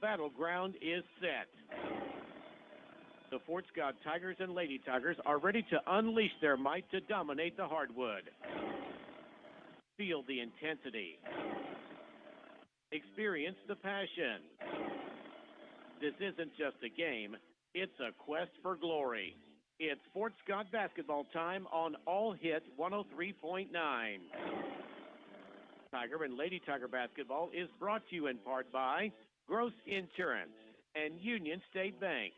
battleground is set. The Fort Scott Tigers and Lady Tigers are ready to unleash their might to dominate the hardwood. Feel the intensity. Experience the passion. This isn't just a game, it's a quest for glory. It's Fort Scott basketball time on All Hit 103.9. Tiger and Lady Tiger basketball is brought to you in part by Gross Insurance and Union State Bank.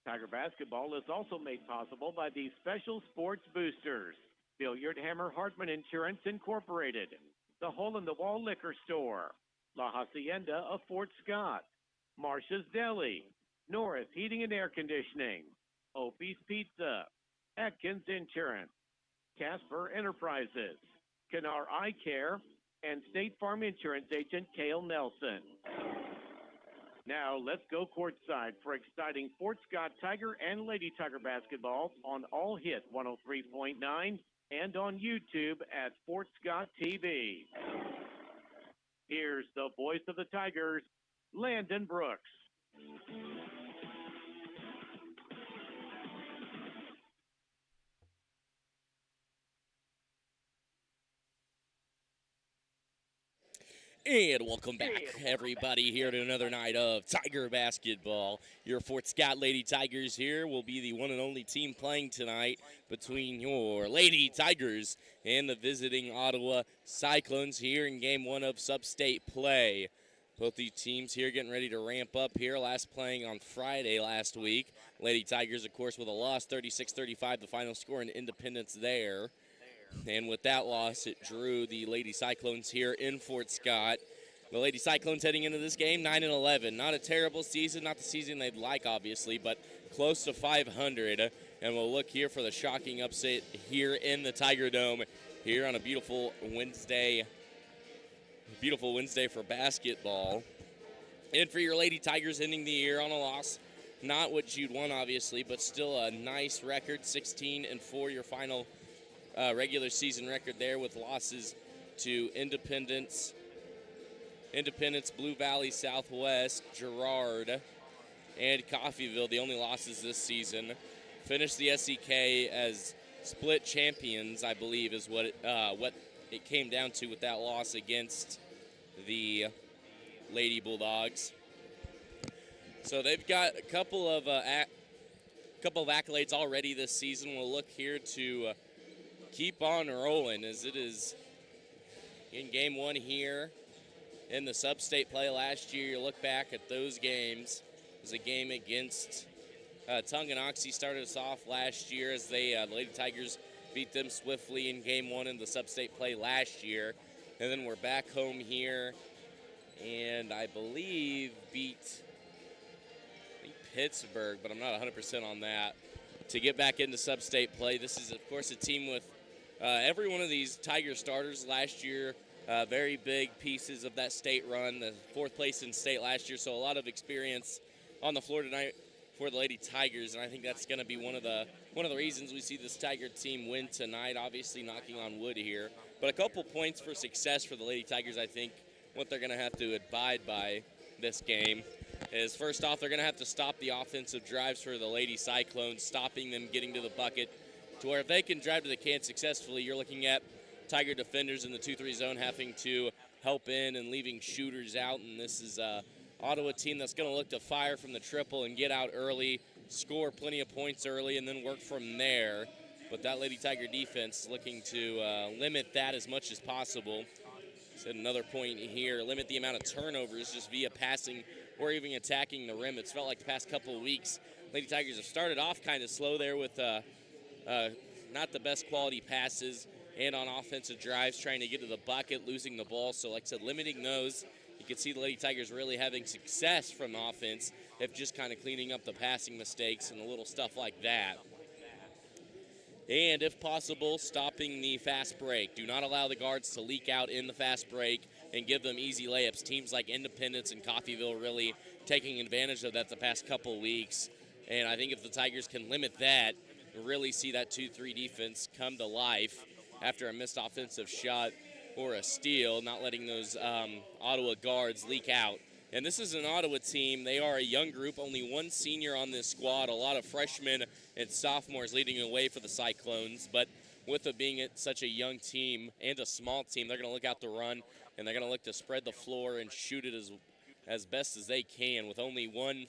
Tiger basketball is also made possible by the Special Sports Boosters, Billiard Hammer Hartman Insurance Incorporated, the Hole in the Wall Liquor Store, La Hacienda of Fort Scott, Marcia's Deli, Norris Heating and Air Conditioning, Opie's Pizza, Atkins Insurance, Casper Enterprises, Kennar Eye Care, and State Farm Insurance Agent Cale Nelson. Now let's go courtside for exciting Fort Scott Tiger and Lady Tiger basketball on All Hit 103.9 and on YouTube at Fort Scott TV. Here's the voice of the Tigers, Landon Brooks. And welcome back, everybody, here to another night of Tiger basketball. Your Fort Scott Lady Tigers here will be the one and only team playing tonight between your Lady Tigers and the visiting Ottawa Cyclones here in Game 1 of sub-state play. Both these teams here getting ready to ramp up here, last playing on Friday last week. Lady Tigers, of course, with a loss, 36-35, the final score in Independence there. And with that loss, it drew the Lady Cyclones here in Fort Scott. The Lady Cyclones heading into this game, 9-11. Not a terrible season, not the season they'd like, obviously, but close to 500. And we'll look here for the shocking upset here in the Tiger Dome here on a beautiful Wednesday for basketball. And for your Lady Tigers ending the year on a loss, not what you'd want, obviously, but still a nice record, 16-4, your final regular season record there, with losses to Independence, Blue Valley Southwest, Girard, and Coffeyville, the only losses this season. Finished the SEK as split champions, I believe, is what it came down to with that loss against the Lady Bulldogs. So they've got a couple of accolades already this season. We'll look here to keep on rolling, as it is in Game 1 here in the sub-state play last year. You look back at those games. It was a game against Tonganoxie, started us off last year as the Lady Tigers beat them swiftly in Game 1 in the sub-state play last year. And then we're back home here and I believe beat Pittsburgh, but I'm not 100% on that, to get back into sub-state play. This is, of course, a team with every one of these Tiger starters last year, very big pieces of that state run, the fourth place in state last year, so a lot of experience on the floor tonight for the Lady Tigers, and I think that's going to be one of the reasons we see this Tiger team win tonight, obviously knocking on wood here. But a couple points for success for the Lady Tigers, I think, what they're going to have to abide by this game is, first off, they're going to have to stop the offensive drives for the Lady Cyclones, stopping them getting to the bucket, to where if they can drive to the can successfully, you're looking at Tiger defenders in the 2-3 zone having to help in and leaving shooters out. And this is a Ottawa team that's going to look to fire from the triple and get out early, score plenty of points early, and then work from there. But that Lady Tiger defense looking to limit that as much as possible. Said another point here, limit the amount of turnovers just via passing or even attacking the rim. It's felt like the past couple of weeks, Lady Tigers have started off kind of slow there with not the best quality passes and on offensive drives, trying to get to the bucket, losing the ball. So like I said, limiting those. You can see the Lady Tigers really having success from offense if just kind of cleaning up the passing mistakes and the little stuff like that. And if possible, stopping the fast break. Do not allow the guards to leak out in the fast break and give them easy layups. Teams like Independence and Coffeyville really taking advantage of that the past couple weeks. And I think if the Tigers can limit that, really see that 2-3 defense come to life after a missed offensive shot or a steal, not letting those Ottawa guards leak out. And this is an Ottawa team. They are a young group, only one senior on this squad, a lot of freshmen and sophomores leading the way for the Cyclones. But with it being such a young team and a small team, they're going to look out to run, and they're going to look to spread the floor and shoot it as best as they can, with only one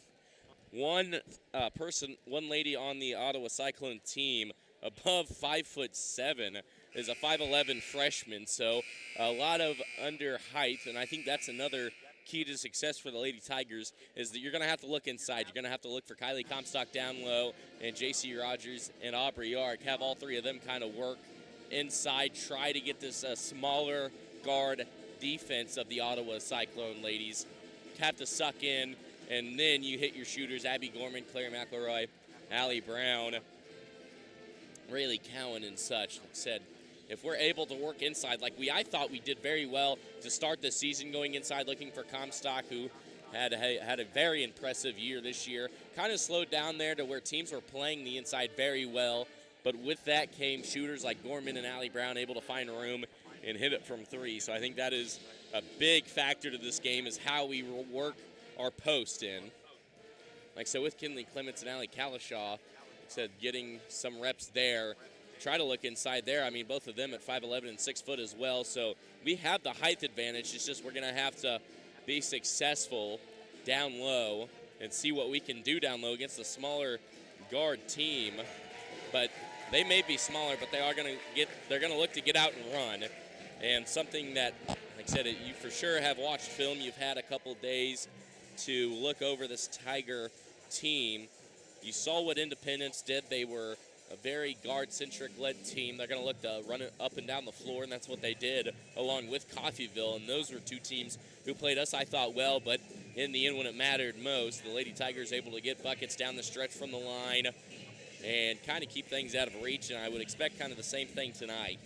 lady on the Ottawa Cyclone team above 5'7" is a 5'11" freshman. So a lot of under height, and I think that's another key to success for the Lady Tigers is that you're going to have to look inside. You're going to have to look for Kylie Comstock down low and J.C. Rogers and Aubrey Yark. Have all three of them kind of work inside, try to get this smaller guard defense of the Ottawa Cyclone ladies. Have to suck in, and then you hit your shooters, Abby Gorman, Claire McElroy, Allie Brown, Rayleigh Cowan, and such. Like I said, if we're able to work inside, like I thought we did very well to start the season going inside, looking for Comstock, who had a very impressive year this year. Kind of slowed down there to where teams were playing the inside very well. But with that came shooters like Gorman and Allie Brown able to find room and hit it from three. So I think that is a big factor to this game, is how we work our post in. Like I said, with Kinley Clements and Allie Kalishaw, like I said, getting some reps there. Try to look inside there. I mean, both of them at 5'11" and 6 foot as well. So we have the height advantage. It's just we're going to have to be successful down low and see what we can do down low against a smaller guard team. But they may be smaller, but they're going to look to get out and run. And something that, like I said, you for sure have watched film. You've had a couple days to look over this Tiger team. You saw what Independence did. They were a very guard-centric led team. They're going to look to run it up and down the floor, and that's what they did along with Coffeyville. And those were two teams who played us, I thought, well, but in the end when it mattered most, the Lady Tigers able to get buckets down the stretch from the line and kind of keep things out of reach, and I would expect kind of the same thing tonight.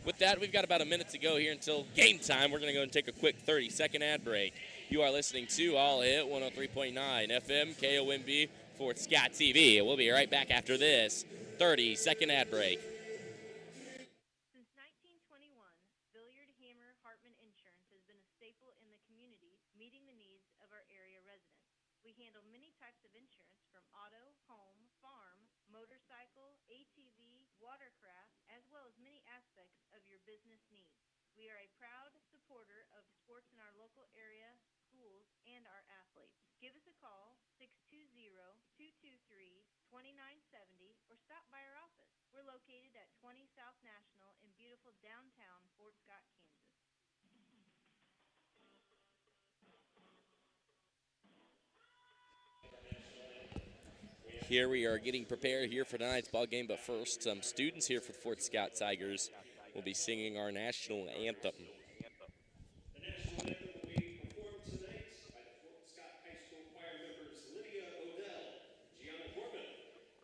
With that, we've got about a minute to go here until game time. We're going to go and take a quick 30-second ad break. You are listening to All Hit 103.9 FM KOMB Fort Scott TV. We'll be right back after this 30-second ad break. Since 1921, Billiard Hammer Hartman Insurance has been a staple in the community, meeting the needs of our area residents. We handle many types of insurance from auto, home, farm, motorcycle, ATV, watercraft, as well as many aspects of your business needs. We are a proud supporter of sports in our local area, schools, and our athletes. Give us a call, 620-223-2970, or stop by our office. We're located at 20 South National in beautiful downtown Fort Scott, Kansas. Here we are getting prepared here for tonight's ball game, but first, some students here for the Fort Scott Tigers will be singing our national anthem. The national anthem will be performed tonight by the Fort Scott High School choir members Lydia Odell, Gianna Corbin,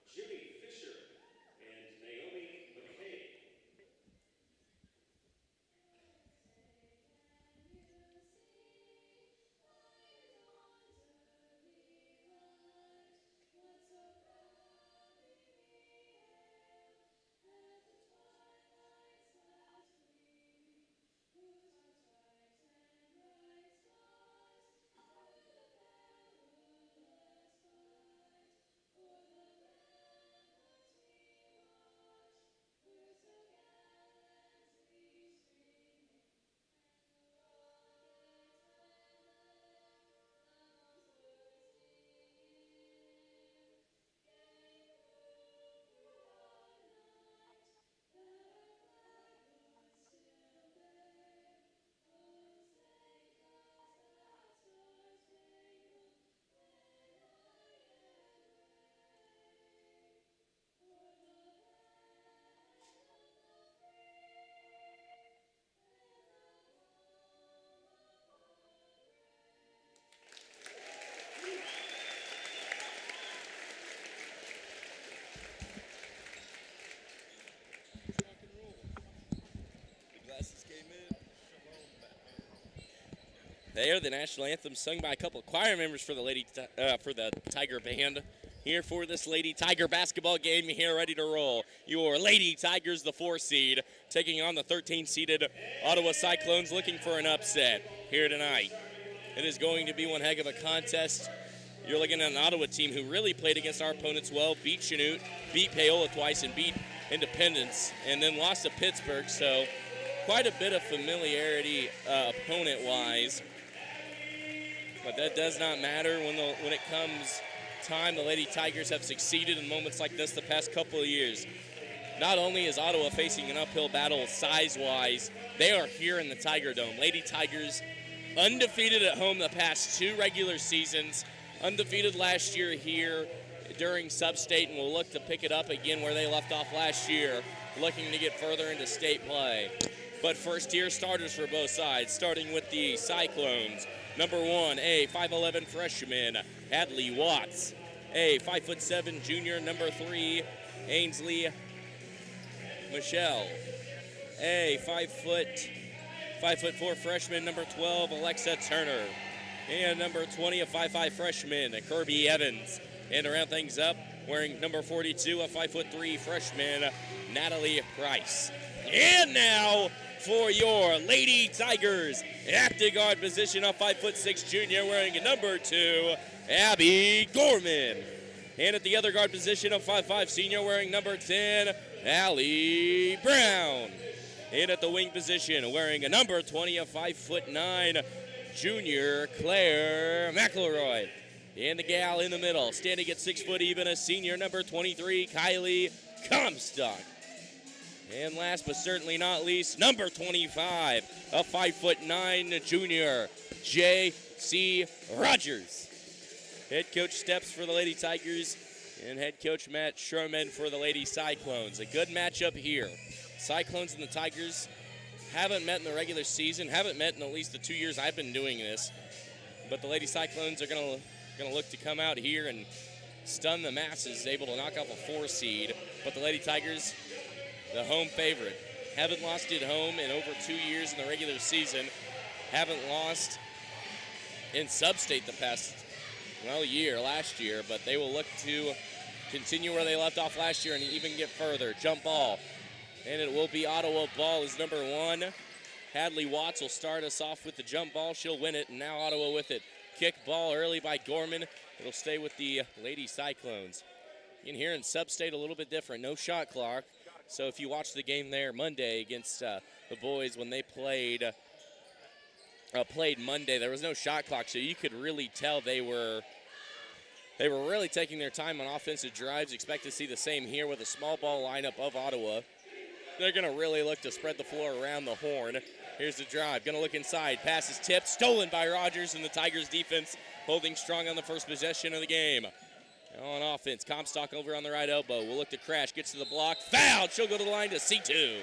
Jimmy Fisher, and Naomi McKay. There, the national anthem sung by a couple of choir members for the Tiger Band. Here for this Lady Tiger basketball game, here ready to roll. Your Lady Tigers, the 4 seed, taking on the 13-seeded Ottawa Cyclones, looking for an upset here tonight. It is going to be one heck of a contest. You're looking at an Ottawa team who really played against our opponents well, beat Chanute, beat Paola twice, and beat Independence, and then lost to Pittsburgh. So quite a bit of familiarity opponent-wise. But that does not matter when it comes time. The Lady Tigers have succeeded in moments like this the past couple of years. Not only is Ottawa facing an uphill battle size-wise, they are here in the Tiger Dome. Lady Tigers undefeated at home the past 2 regular seasons, undefeated last year here during Sub-State, and will look to pick it up again where they left off last year, looking to get further into state play. But first-year starters for both sides, starting with the Cyclones. Number 1, a 5'11 freshman, Hadley Watts. A 5'7 junior, number 3, Ainsley Michelle. A 5'4 freshman, number 12, Alexa Turner. And number 20, a 5'5 freshman, Kirby Evans. And to round things up, wearing number 42, a 5'3 freshman, Natalie Price. And now for your Lady Tigers, at the guard position, a 5'6 junior, wearing number 2, Abby Gorman. And at the other guard position, a 5'5 senior, wearing number 10, Allie Brown. And at the wing position, wearing a number 20, a 5'9 junior, Claire McElroy. And the gal in the middle, standing at 6 foot even, a senior, number 23, Kylie Comstock. And last but certainly not least, number 25, a 5'9 junior, J.C. Rogers. Head coach steps for the Lady Tigers, and head coach Matt Sherman for the Lady Cyclones. A good matchup here. Cyclones and the Tigers haven't met in the regular season, haven't met in at least the 2 years I've been doing this. But the Lady Cyclones are going to look to come out here and stun the masses, able to knock off a 4 seed. But the Lady Tigers, the home favorite, haven't lost at home in over 2 years in the regular season, haven't lost in Sub-State the past, year, last year, but they will look to continue where they left off last year and even get further. Jump ball, and it will be Ottawa ball is number 1. Hadley Watts will start us off with the jump ball. She'll win it, and now Ottawa with it. Kick ball early by Gorman. It'll stay with the Lady Cyclones. In here in Sub-State, a little bit different. No shot clock. So if you watch the game there Monday against the boys when they played Monday, there was no shot clock, so you could really tell they were really taking their time on offensive drives. Expect to see the same here with a small ball lineup of Ottawa. They're going to really look to spread the floor around the horn. Here's the drive. Going to look inside. Pass is tipped. Stolen by Rogers, and the Tigers defense holding strong on the first possession of the game. On offense, Comstock over on the right elbow. Will look to crash. Gets to the block. Fouled. She'll go to the line to C2.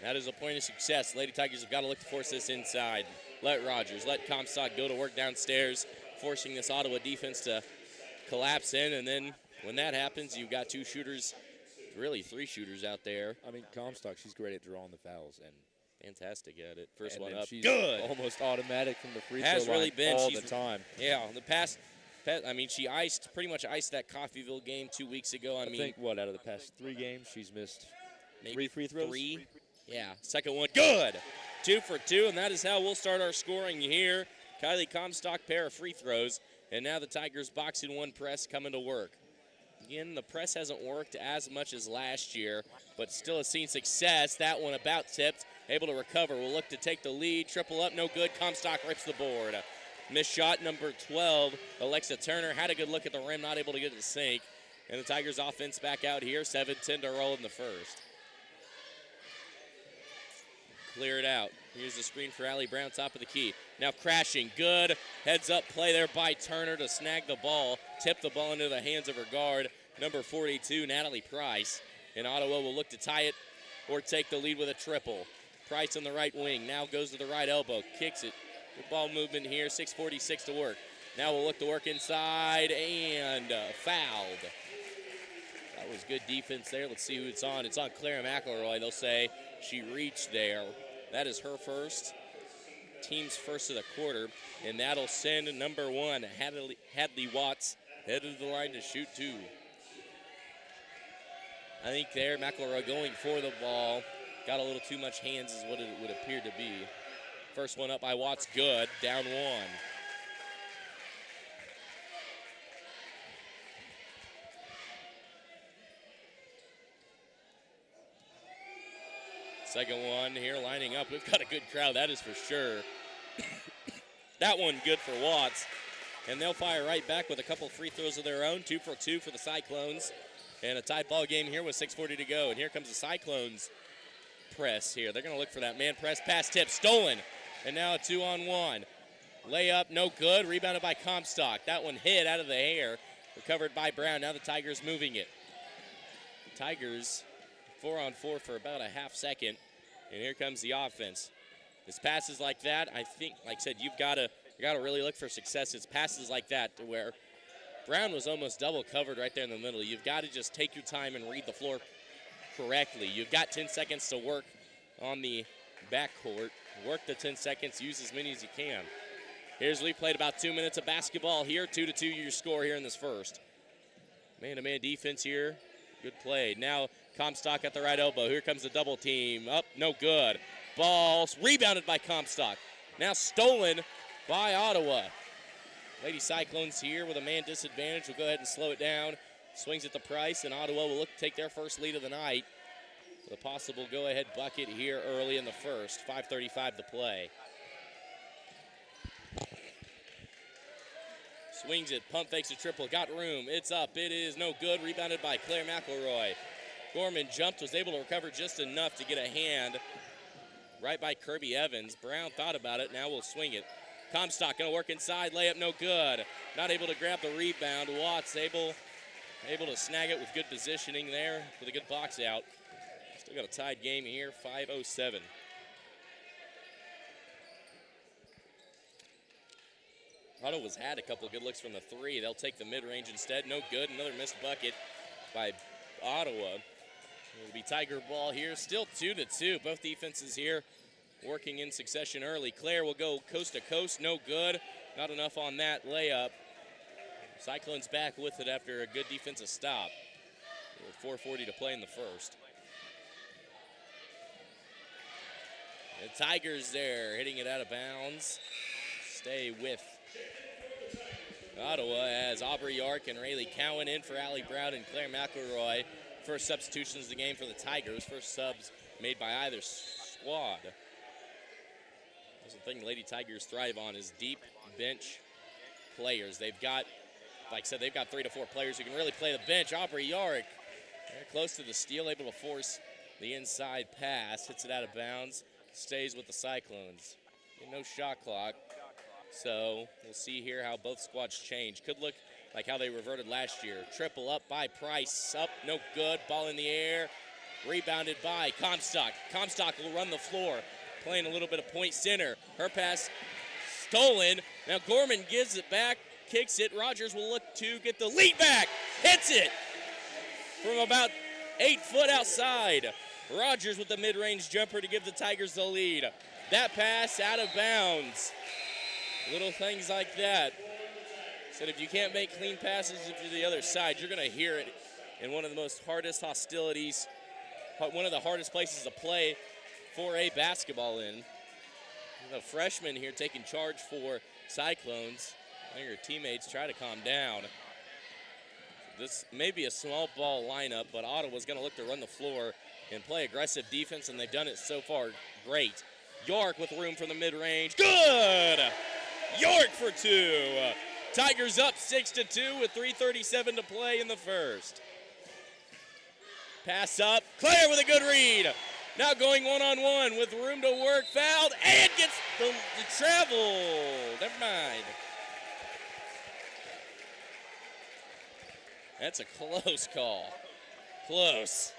That is a point of success. Lady Tigers have got to look to force this inside. Let Comstock go to work downstairs, forcing this Ottawa defense to collapse in. And then when that happens, you've got 2 shooters, really 3 shooters out there. I mean, Comstock, she's great at drawing the fouls and fantastic at it. First one up. She's good. Almost automatic from the free throw Has really line been all the time. Yeah, the past. She pretty much iced that Coffeyville game 2 weeks ago. I think out of the past 3 games, she's missed maybe 3 free throws. 3. Yeah, second one, good. 2 for 2, and that is how we'll start our scoring here. Kylie Comstock, pair of free throws, and now the Tigers boxing 1 press coming to work. Again, the press hasn't worked as much as last year, but still has seen success. That one about tipped, able to recover. Will look to take the lead. Triple up, no good. Comstock rips the board. Missed shot number 12, Alexa Turner. Had a good look at the rim, not able to get it to sink. And the Tigers offense back out here, 7-10 to roll in the first. Clear it out. Here's the screen for Allie Brown, top of the key. Now crashing, good. Heads up play there by Turner to snag the ball. Tip the ball into the hands of her guard, number 42, Natalie Price. And Ottawa will look to tie it or take the lead with a triple. Price on the right wing, now goes to the right elbow, kicks it. Good ball movement here, 6:46 to work. Now we'll look to work inside and fouled. That was good defense there. Let's see who it's on. It's on Claire McElroy. They'll say she reached there. That is her first, team's first of the quarter, and that'll send number 1, Hadley Watts, headed to the line to shoot 2. I think there, McElroy going for the ball. Got a little too much hands is what it would appear to be. First one up by Watts, good, down 1. Second one here lining up. We've got a good crowd, that is for sure. That one good for Watts. And they'll fire right back with a couple free throws of their own. 2 for 2 for the Cyclones. And a tied ball game here with 6:40 to go. And here comes the Cyclones press here. They're going to look for that man press. Pass tip, stolen. And now a 2-on-1. Layup, no good. Rebounded by Comstock. That one hit out of the air. Recovered by Brown. Now the Tigers moving it. Tigers 4-on-4 for about a half second. And here comes the offense. It's passes like that, I think, like I said, you got to really look for success. It's passes like that to where Brown was almost double covered right there in the middle. You've got to just take your time and read the floor correctly. You've got 10 seconds to work on the backcourt. Work the 10 seconds, use as many as you can. Here's we played about 2 minutes of basketball here. 2-2 your score here in this first. Man-to-man defense here. Good play. Now Comstock at the right elbow. Here comes the double team. Up, no good. Ball rebounded by Comstock. Now stolen by Ottawa. Lady Cyclones here with a man disadvantage. We'll go ahead and slow it down. Swings at the Price, and Ottawa will look to take their first lead of the night. With a possible go-ahead bucket here early in the first. 5:35 to play. Swings it, pump fakes a triple, got room, it's up, it is no good, rebounded by Claire McElroy. Gorman jumped, was able to recover just enough to get a hand right by Kirby Evans. Brown thought about it, now we'll swing it. Comstock gonna work inside, layup no good. Not able to grab the rebound. Watts able to snag it with good positioning there with a good box out. Still got a tied game here, 5:07. Ottawa's had a couple good looks from the three. They'll take the mid-range instead. No good. Another missed bucket by Ottawa. It'll be Tiger ball here. Still 2-2. Both defenses here working in succession early. Claire will go coast to coast. No good. Not enough on that layup. Cyclones back with it after a good defensive stop. 4:40 to play in the first. The Tigers there hitting it out of bounds. Stay with Ottawa as Aubrey York and Rayleigh Cowan in for Allie Brown and Claire McElroy. First substitutions of the game for the Tigers. First subs made by either squad. That's the thing the Lady Tigers thrive on is deep bench players. They've got, like I said, they've got 3 to 4 players who can really play the bench. Aubrey York, they're close to the steal, able to force the inside pass. Hits it out of bounds. Stays with the Cyclones. No shot clock. So we'll see here how both squads change. Could look like how they reverted last year. Triple up by Price. Up, no good. Ball in the air. Rebounded by Comstock. Comstock will run the floor. Playing a little bit of point center. Her pass stolen. Now Gorman gives it back. Kicks it. Rogers will look to get the lead back. Hits it from about 8 foot outside. Rogers with the mid-range jumper to give the Tigers the lead. That pass out of bounds. Little things like that. Said if you can't make clean passes to the other side, you're going to hear it in one of the most hardest hostilities, one of the hardest places to play 4A basketball in. The freshman here taking charge for Cyclones. I think her teammates try to calm down. This may be a small ball lineup, but Ottawa's going to look to run the floor and play aggressive defense, and they've done it so far great. York with room from the mid-range. Good! York for 2. Tigers up 6-2 with 3:37 to play in the first. Pass up. Claire with a good read. Now going one-on-one with room to work. Fouled and gets the travel. Never mind. That's a close call. Close.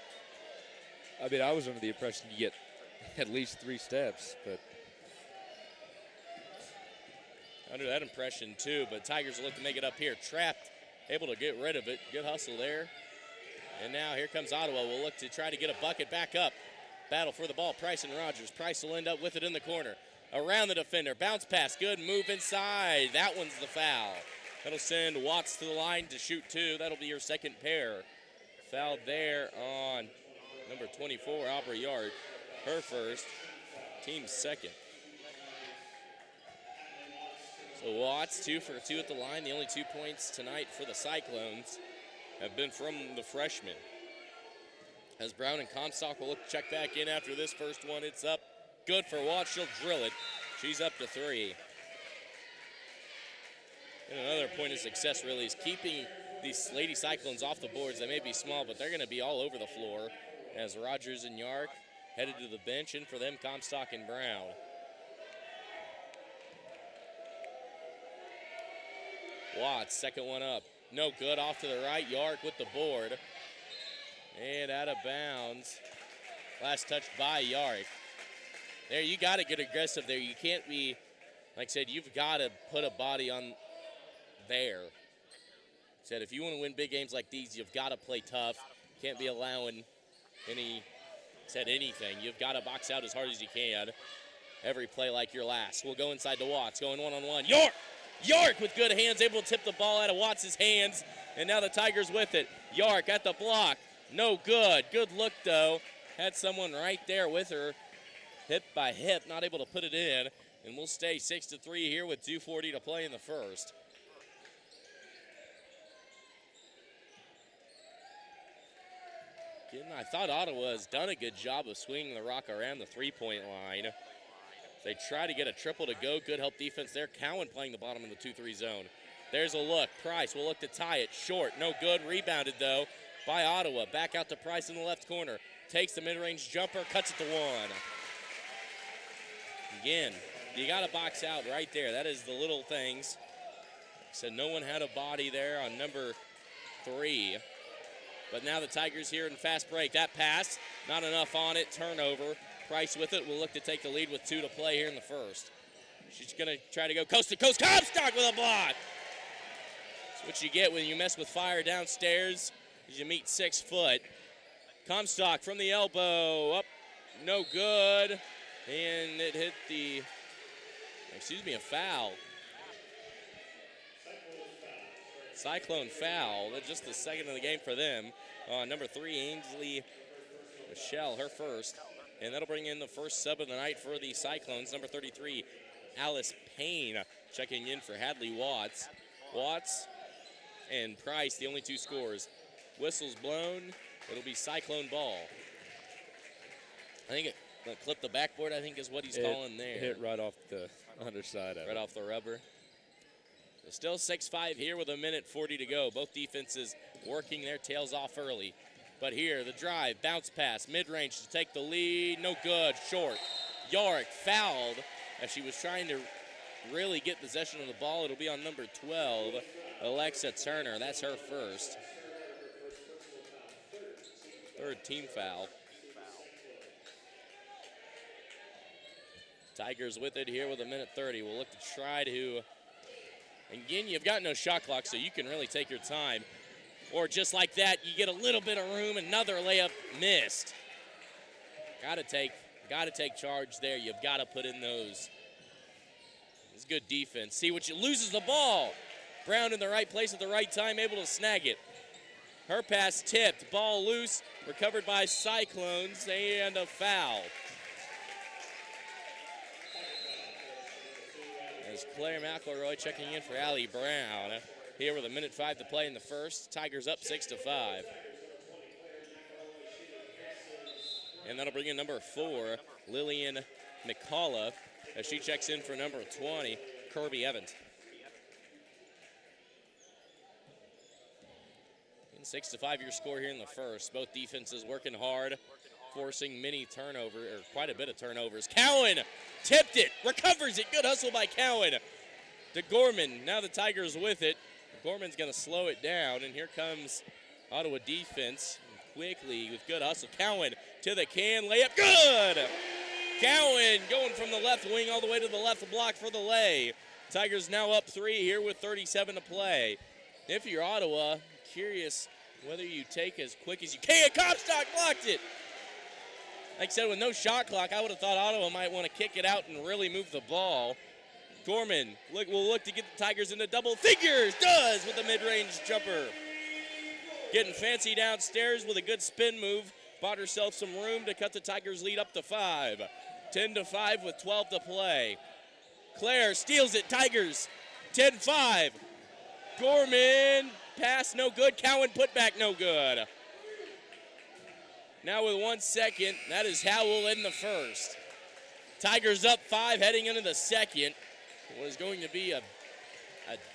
I mean, I was under the impression you get at least 3 steps, but under that impression too, but Tigers will look to make it up here. Trapped, able to get rid of it. Good hustle there. And now here comes Ottawa. We'll look to try to get a bucket back up. Battle for the ball, Price and Rogers. Price will end up with it in the corner. Around the defender, bounce pass, good move inside. That one's the foul. That'll send Watts to the line to shoot 2. That'll be your second pair. Fouled there on number 24, Aubrey Yard. Her first, team's second. So Watts 2 for 2 at the line. The only 2 points tonight for the Cyclones have been from the freshman. As Brown and Comstock will look to check back in after this first one. It's up. Good for Watts. She'll drill it. She's up to 3. And another point of success really is keeping these Lady Cyclones off the boards. They may be small, but they're going to be all over the floor as Rogers and Yark headed to the bench. In for them, Comstock and Brown. Watts, second one up. No good, off to the right. Yark with the board. And out of bounds. Last touch by Yark. There, you got to get aggressive there. You can't be, like I said, you've got to put a body on there. Said if you want to win big games like these, you've got to play tough. Can't be allowing anything. You've got to box out as hard as you can. Every play like your last. We'll go inside to Watts, going one-on-one. Yark with good hands, able to tip the ball out of Watts' hands. And now the Tigers with it. Yark at the block. No good. Good look, though. Had someone right there with her. Hip by hip, not able to put it in. And we'll stay 6-3 here with 2:40 to play in the first. Again, I thought Ottawa has done a good job of swinging the rock around the three-point line. They try to get a triple to go. Good help defense there. Cowan playing the bottom of the 2-3 zone. There's a look. Price will look to tie it. Short. No good. Rebounded, though, by Ottawa. Back out to Price in the left corner. Takes the mid-range jumper. Cuts it to one. Again, you got to box out right there. That is the little things. So no one had a body there on number 3. But now the Tigers here in fast break. That pass, not enough on it. Turnover. Price with it will look to take the lead with 2 to play here in the first. She's going to try to go coast to coast. Comstock with a block. That's what you get when you mess with fire downstairs, as you meet 6 foot. Comstock from the elbow. Up. No good. And it hit a foul. Cyclone foul. That's just the second of the game for them. Number 3, Ainsley Michelle, her first. And that'll bring in the first sub of the night for the Cyclones. Number 33, Alice Payne, checking in for Hadley Watts. Watts and Price, the only 2 scores. Whistle's blown. It'll be Cyclone ball. I think it clipped the backboard, I think is what he's calling there. Hit right off the underside of it. Right off the rubber. So still 6-5 here with 1:40 to go. Both defenses working their tails off early. But here, the drive, bounce pass, mid-range to take the lead. No good, short. Yark fouled as she was trying to really get possession of the ball. It'll be on number 12, Alexa Turner. That's her first. 3rd team foul. Tigers with it here with 1:30. We'll look to try to, again, you've got no shot clock, so you can really take your time. Or just like that, you get a little bit of room, another layup missed. Gotta take charge there. You've got to put in those. It's good defense. See what you loses the ball. Brown in the right place at the right time, able to snag it. Her pass tipped, ball loose, recovered by Cyclones, and a foul. As Claire McElroy checking in for Allie Brown. Here with 1:05 to play in the first. Tigers up 6-5. And that'll bring in number 4, Lillian McCullough, as she checks in for number 20, Kirby Evans. And 6-5 your score here in the first. Both defenses working hard, forcing quite a bit of turnovers. Cowan tipped it, recovers it. Good hustle by Cowan. To Gorman, now the Tigers with it. Gorman's going to slow it down, and here comes Ottawa defense quickly with good hustle. Cowan to the can, layup, good! Cowan going from the left wing all the way to the left block for the lay. Tigers now up 3 here with 37 to play. If you're Ottawa, curious whether you take as quick as you can. Comstock blocked it! Like I said, with no shot clock, I would have thought Ottawa might want to kick it out and really move the ball. Gorman will look to get the Tigers into double figures. Does with a mid-range jumper. Getting fancy downstairs with a good spin move. Bought herself some room to cut the Tigers lead up to 5. 10-5 with 12 to play. Claire steals it. Tigers 10-5. Gorman, pass no good. Cowan, put back no good. Now with 1 second, that is how we'll end the first. Tigers up 5 heading into the second. What is going to be a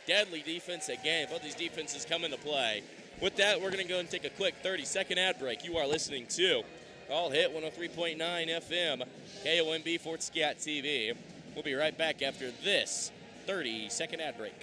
deadly defensive game. Both these defenses come into play. With that, we're going to go and take a quick 30-second ad break. You are listening to All Hit 103.9 FM, KOMB Fort Scott TV. We'll be right back after this 30-second ad break.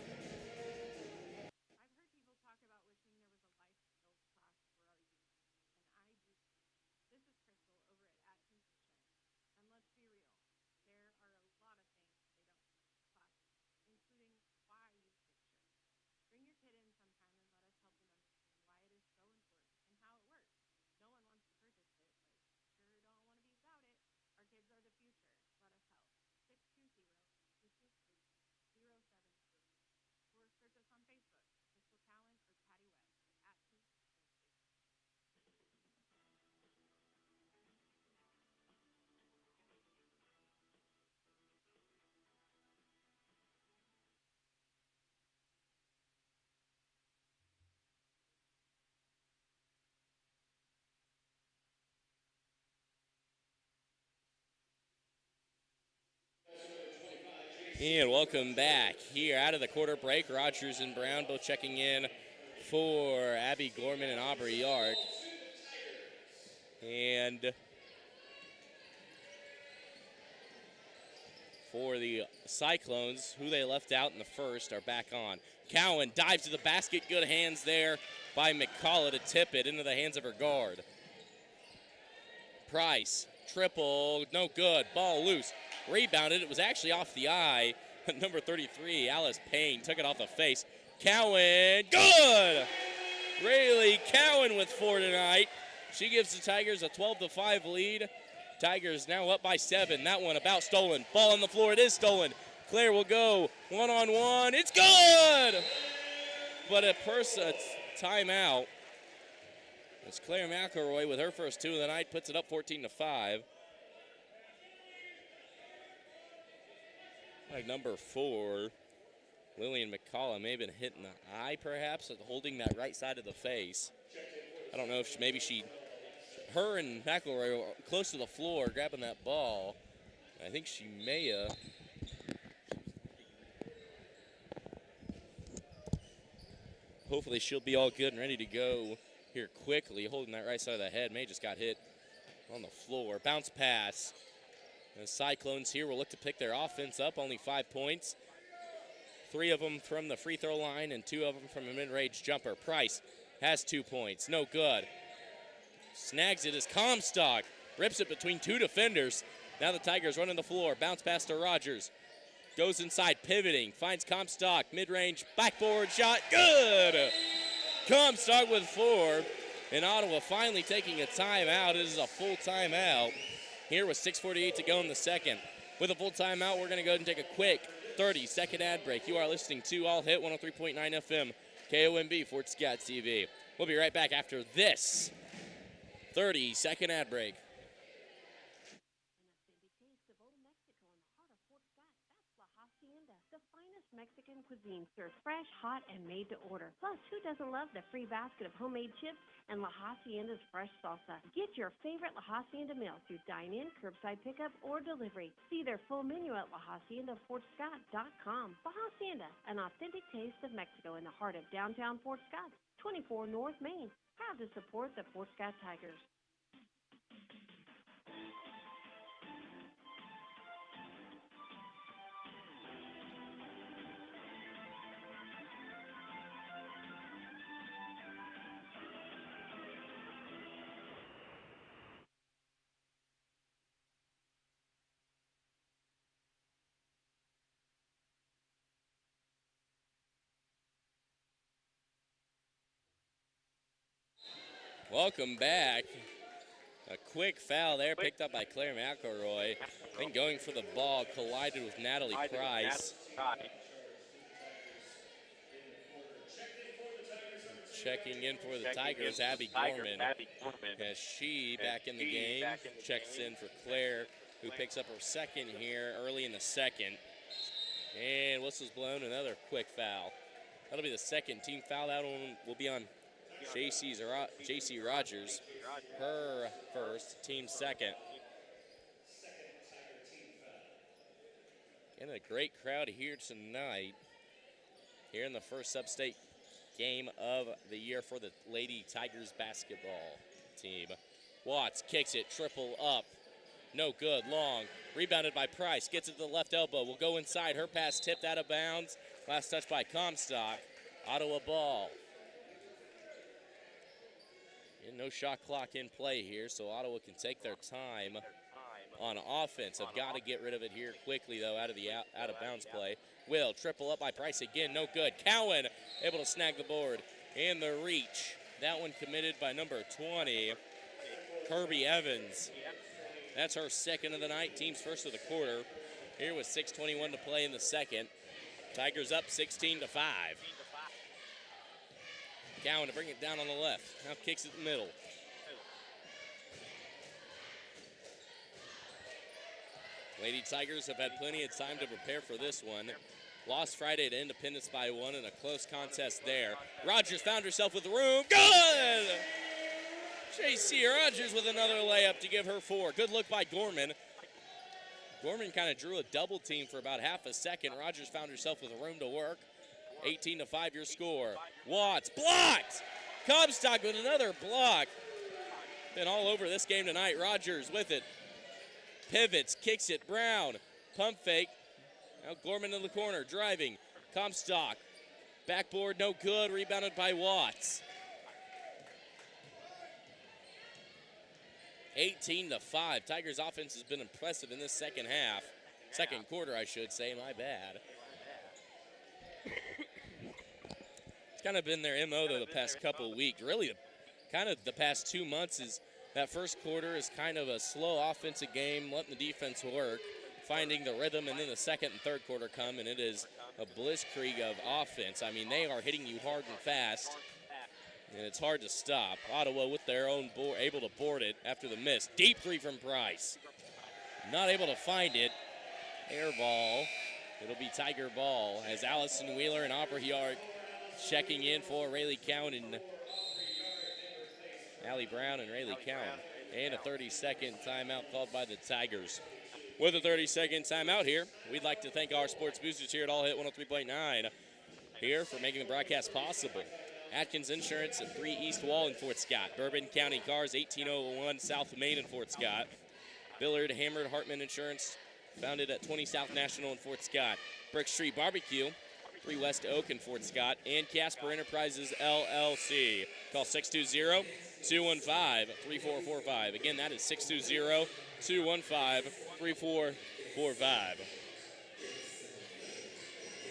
And welcome back here out of the quarter break. Rogers and Brown both checking in for Abby Gorman and Aubrey Yark. And for the Cyclones, who they left out in the first, are back on. Cowan dives to the basket. Good hands there by McCullough to tip it into the hands of her guard. Price, triple, no good. Ball loose. Rebounded. It was actually off the eye. Number 33, Alice Payne, took it off the face. Cowan, good! Rayleigh Cowan with 4 tonight. She gives the Tigers a 12-5 lead. Tigers now up by 7. That one about stolen. Ball on the floor. It is stolen. Claire will go one-on-one. It's good! But a timeout. It's Claire McElroy with her first 2 of the night, puts it up 14-5. Like number 4, Lillian McCullough may have been hit in the eye, perhaps, holding that right side of the face. I don't know if her and McElroy were close to the floor grabbing that ball. I think she may have. Hopefully she'll be all good and ready to go here quickly, holding that right side of the head. May just got hit on the floor. Bounce pass. The Cyclones here will look to pick their offense up, only 5 points. 3 of them from the free throw line and 2 of them from a mid-range jumper. Price has 2 points, no good. Snags it as Comstock rips it between 2 defenders. Now the Tigers running the floor, bounce pass to Rogers. Goes inside, pivoting, finds Comstock, mid-range, backboard shot, good! Comstock with 4, and Ottawa finally taking a timeout. It is a full timeout. Here with 6:48 to go in the second. With a full timeout, we're going to go ahead and take a quick 30-second ad break. You are listening to All Hit 103.9 FM, KOMB Fort Scott TV. We'll be right back after this 30-second ad break. Mexican cuisine served fresh, hot, and made to order. Plus, who doesn't love the free basket of homemade chips and La Hacienda's fresh salsa? Get your favorite La Hacienda meal through dine-in, curbside pickup, or delivery. See their full menu at LaHaciendaFortScott.com. La Hacienda, an authentic taste of Mexico in the heart of downtown Fort Scott, 24 North Main. Proud to support the Fort Scott Tigers. Welcome back. A quick foul there picked up by Claire McElroy. Then going for the ball, collided with Natalie Price. Checking in for the Tigers, Abby Gorman. As she back in the game, checks in for Claire, who picks up her second here early in the second. And whistle's blown, another quick foul. That'll be the second team foul. That one will be on J.C. Rogers. Her first, team second. And a great crowd here tonight. Here in the first sub-state game of the year for the Lady Tigers basketball team. Watts kicks it, triple up. No good, long. Rebounded by Price, gets it to the left elbow. Will go inside, her pass tipped out of bounds. Last touch by Comstock. Ottawa ball. And no shot clock in play here, so Ottawa can take their time on offense. Have got to get rid of it here quickly, though, out of bounds play. Will triple up by Price again, no good. Cowan able to snag the board and the reach. That one committed by number 20, Kirby Evans. That's her second of the night, team's first of the quarter. Here with 6:21 to play in the second. Tigers up 16-5. Cowan to bring it down on the left. Now kicks it in the middle. Lady Tigers have had plenty of time to prepare for this one. Lost Friday to Independence by 1 in a close contest there. Rogers found herself with room. Good! J.C. Rogers with another layup to give her 4. Good look by Gorman. Gorman kind of drew a double team for about half a second. Rogers found herself with room to work. 18-5 your score. Watts blocked. Comstock with another block. Been all over this game tonight. Rogers with it. Pivots, kicks it. Brown, pump fake. Now Gorman in the corner, driving. Comstock, backboard, no good. Rebounded by Watts. 18-5. Tigers offense has been impressive in this second half. Second quarter, I should say, my bad. It's kind of been their MO, though, the past couple of weeks. Really, kind of the past 2 months is that first quarter is kind of a slow offensive game, letting the defense work, finding the rhythm, and then the second and third quarter come, and it is a blitzkrieg of offense. I mean, they are hitting you hard and fast, and it's hard to stop. Ottawa with their own board, able to board it after the miss. Deep three from Price. Not able to find it. Air ball. It'll be Tiger ball as Allison Wheeler and Aubrey York checking in for Rayleigh Cowan and Allie Brown and Rayleigh Cowan. And a 30-second timeout called by the Tigers. With a 30-second timeout here, we'd like to thank our sports boosters here at All Hit 103.9 here for making the broadcast possible. Atkins Insurance at 3 East Wall in Fort Scott. Bourbon County Cars, 1801 South Main in Fort Scott. Billard Hammered Hartman Insurance, founded at 20 South National in Fort Scott. Brick Street Barbecue, 3 West Oak in Fort Scott. And Casper Enterprises, LLC. Call 620-215-3445. Again, that is 620-215-3445.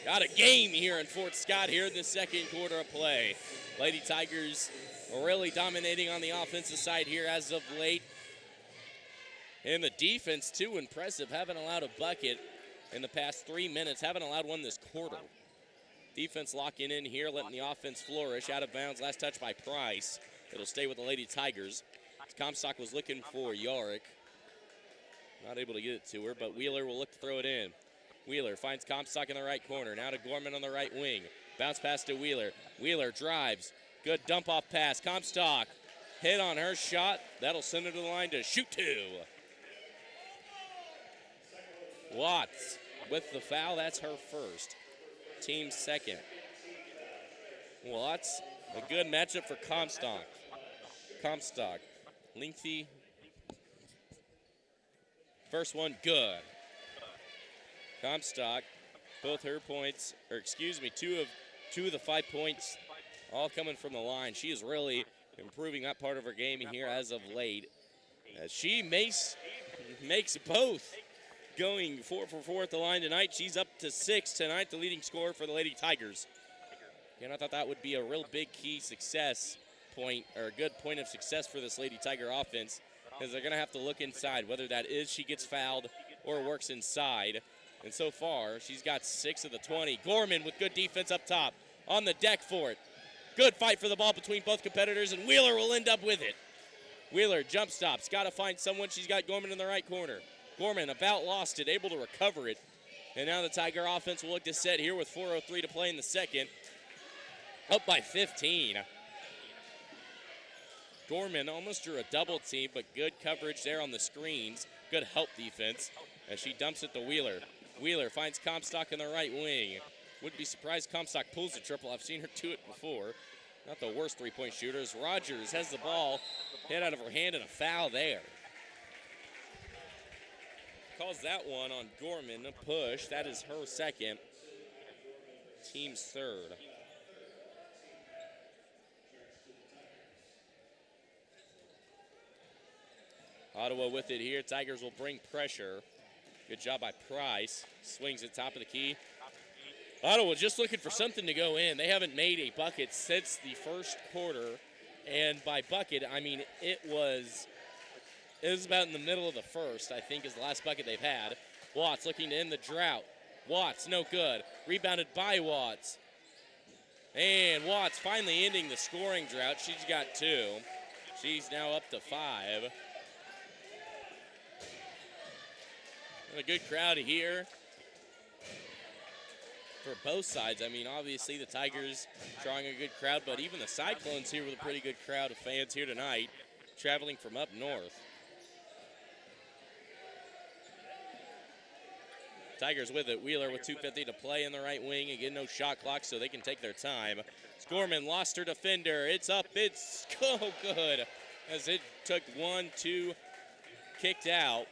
Got a game here in Fort Scott here in the second quarter of play. Lady Tigers are really dominating on the offensive side here as of late. And the defense, too, impressive. Haven't allowed a bucket in the past 3 minutes. Haven't allowed one this quarter. Defense locking in here, letting the offense flourish. Out of bounds, last touch by Price. It'll stay with the Lady Tigers. Comstock was looking for Yorick. Not able to get it to her, but Wheeler will look to throw it in. Wheeler finds Comstock in the right corner. Now to Gorman on the right wing. Bounce pass to Wheeler. Wheeler drives. Good dump-off pass. Comstock hit on her shot. That'll send her to the line to shoot 2. Watts with the foul. That's her first. Team second. Watts, a good matchup for Comstock. Lengthy. First one, good. Comstock, both her points, two of the 5 points, all coming from the line. She is really improving that part of her game here as of late. As she makes both going 4 for 4 at the line tonight. She's up to 6 tonight, the leading scorer for the Lady Tigers. And I thought that would be a real big key success point, or a good point of success for this Lady Tiger offense, because they're going to have to look inside, whether that is she gets fouled or works inside. And so far, she's got 6 of the 20. Gorman with good defense up top, on the deck for it. Good fight for the ball between both competitors, and Wheeler will end up with it. Wheeler jump stops, got to find someone. She's got Gorman in the right corner. Gorman about lost it, able to recover it, And now the Tiger offense will look to set here with 4:03 to play in the second. Up by 15. Gorman almost drew a double team, but good coverage there on the screens. Good help defense as she dumps it to Wheeler. Wheeler finds Comstock in the right wing. Wouldn't be surprised Comstock pulls the triple. I've seen her do it before. Not the worst three-point shooter as Rogers has the ball hit out of her hand and a foul there. Calls that one on Gorman, a push. That is her second, team's third. Ottawa with it here. Tigers will bring pressure. Good job by Price. Swings at top of the key. Ottawa just looking for something to go in. They haven't made a bucket since the first quarter. And by bucket, I mean it was about in the middle of the first, I think, is the last bucket they've had. Watts looking to end the drought. Watts, no good. Rebounded by Watts. And Watts finally ending the scoring drought. She's got 2. She's now up to 5. And a good crowd here for both sides. I mean, obviously the Tigers drawing a good crowd, but even the Cyclones here with a pretty good crowd of fans here tonight, traveling from up north. Tigers with it. Wheeler with 2:50 to play in the right wing. Again, no shot clock, so they can take their time. Gorman lost her defender. It's up. It's so good as it took 1-2, kicked out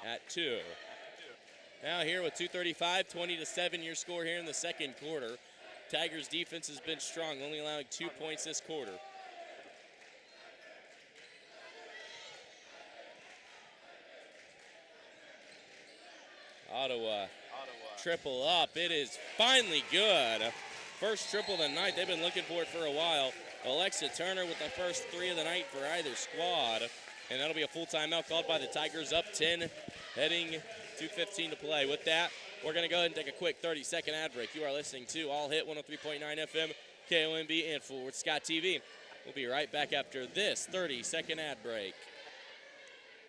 at 2. Now here with 2:35, 20-7 your score here in the second quarter. Tigers defense has been strong, only allowing 2 points this quarter. Ottawa triple up. It is finally good. First triple of the night. They've been looking for it for a while. Alexa Turner with the first 3 of the night for either squad. And that'll be a full timeout called by the Tigers, up 10, heading 2:15 to play. With that, we're going to go ahead and take a quick 30-second ad break. You are listening to All Hit 103.9 FM, KOMB, and Forward Scott TV. We'll be right back after this 30-second ad break.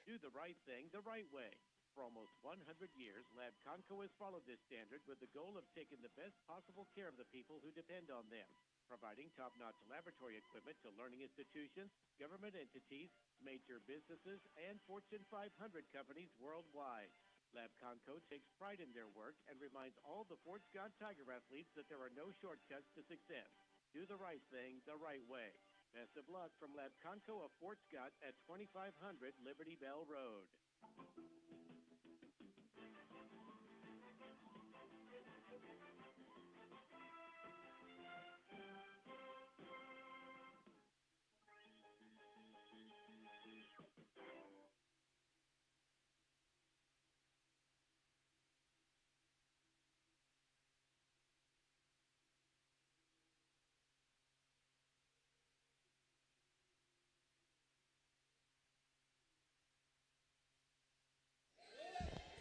Do the right thing the right way. For almost 100 years, Lab Conco has followed this standard with the goal of taking the best possible care of the people who depend on them, providing top-notch laboratory equipment to learning institutions, government entities, major businesses, and Fortune 500 companies worldwide. Lab Conco takes pride in their work and reminds all the Fort Scott Tiger athletes that there are no shortcuts to success. Do the right thing the right way. Best of luck from Lab Conco of Fort Scott at 2500 Liberty Bell Road.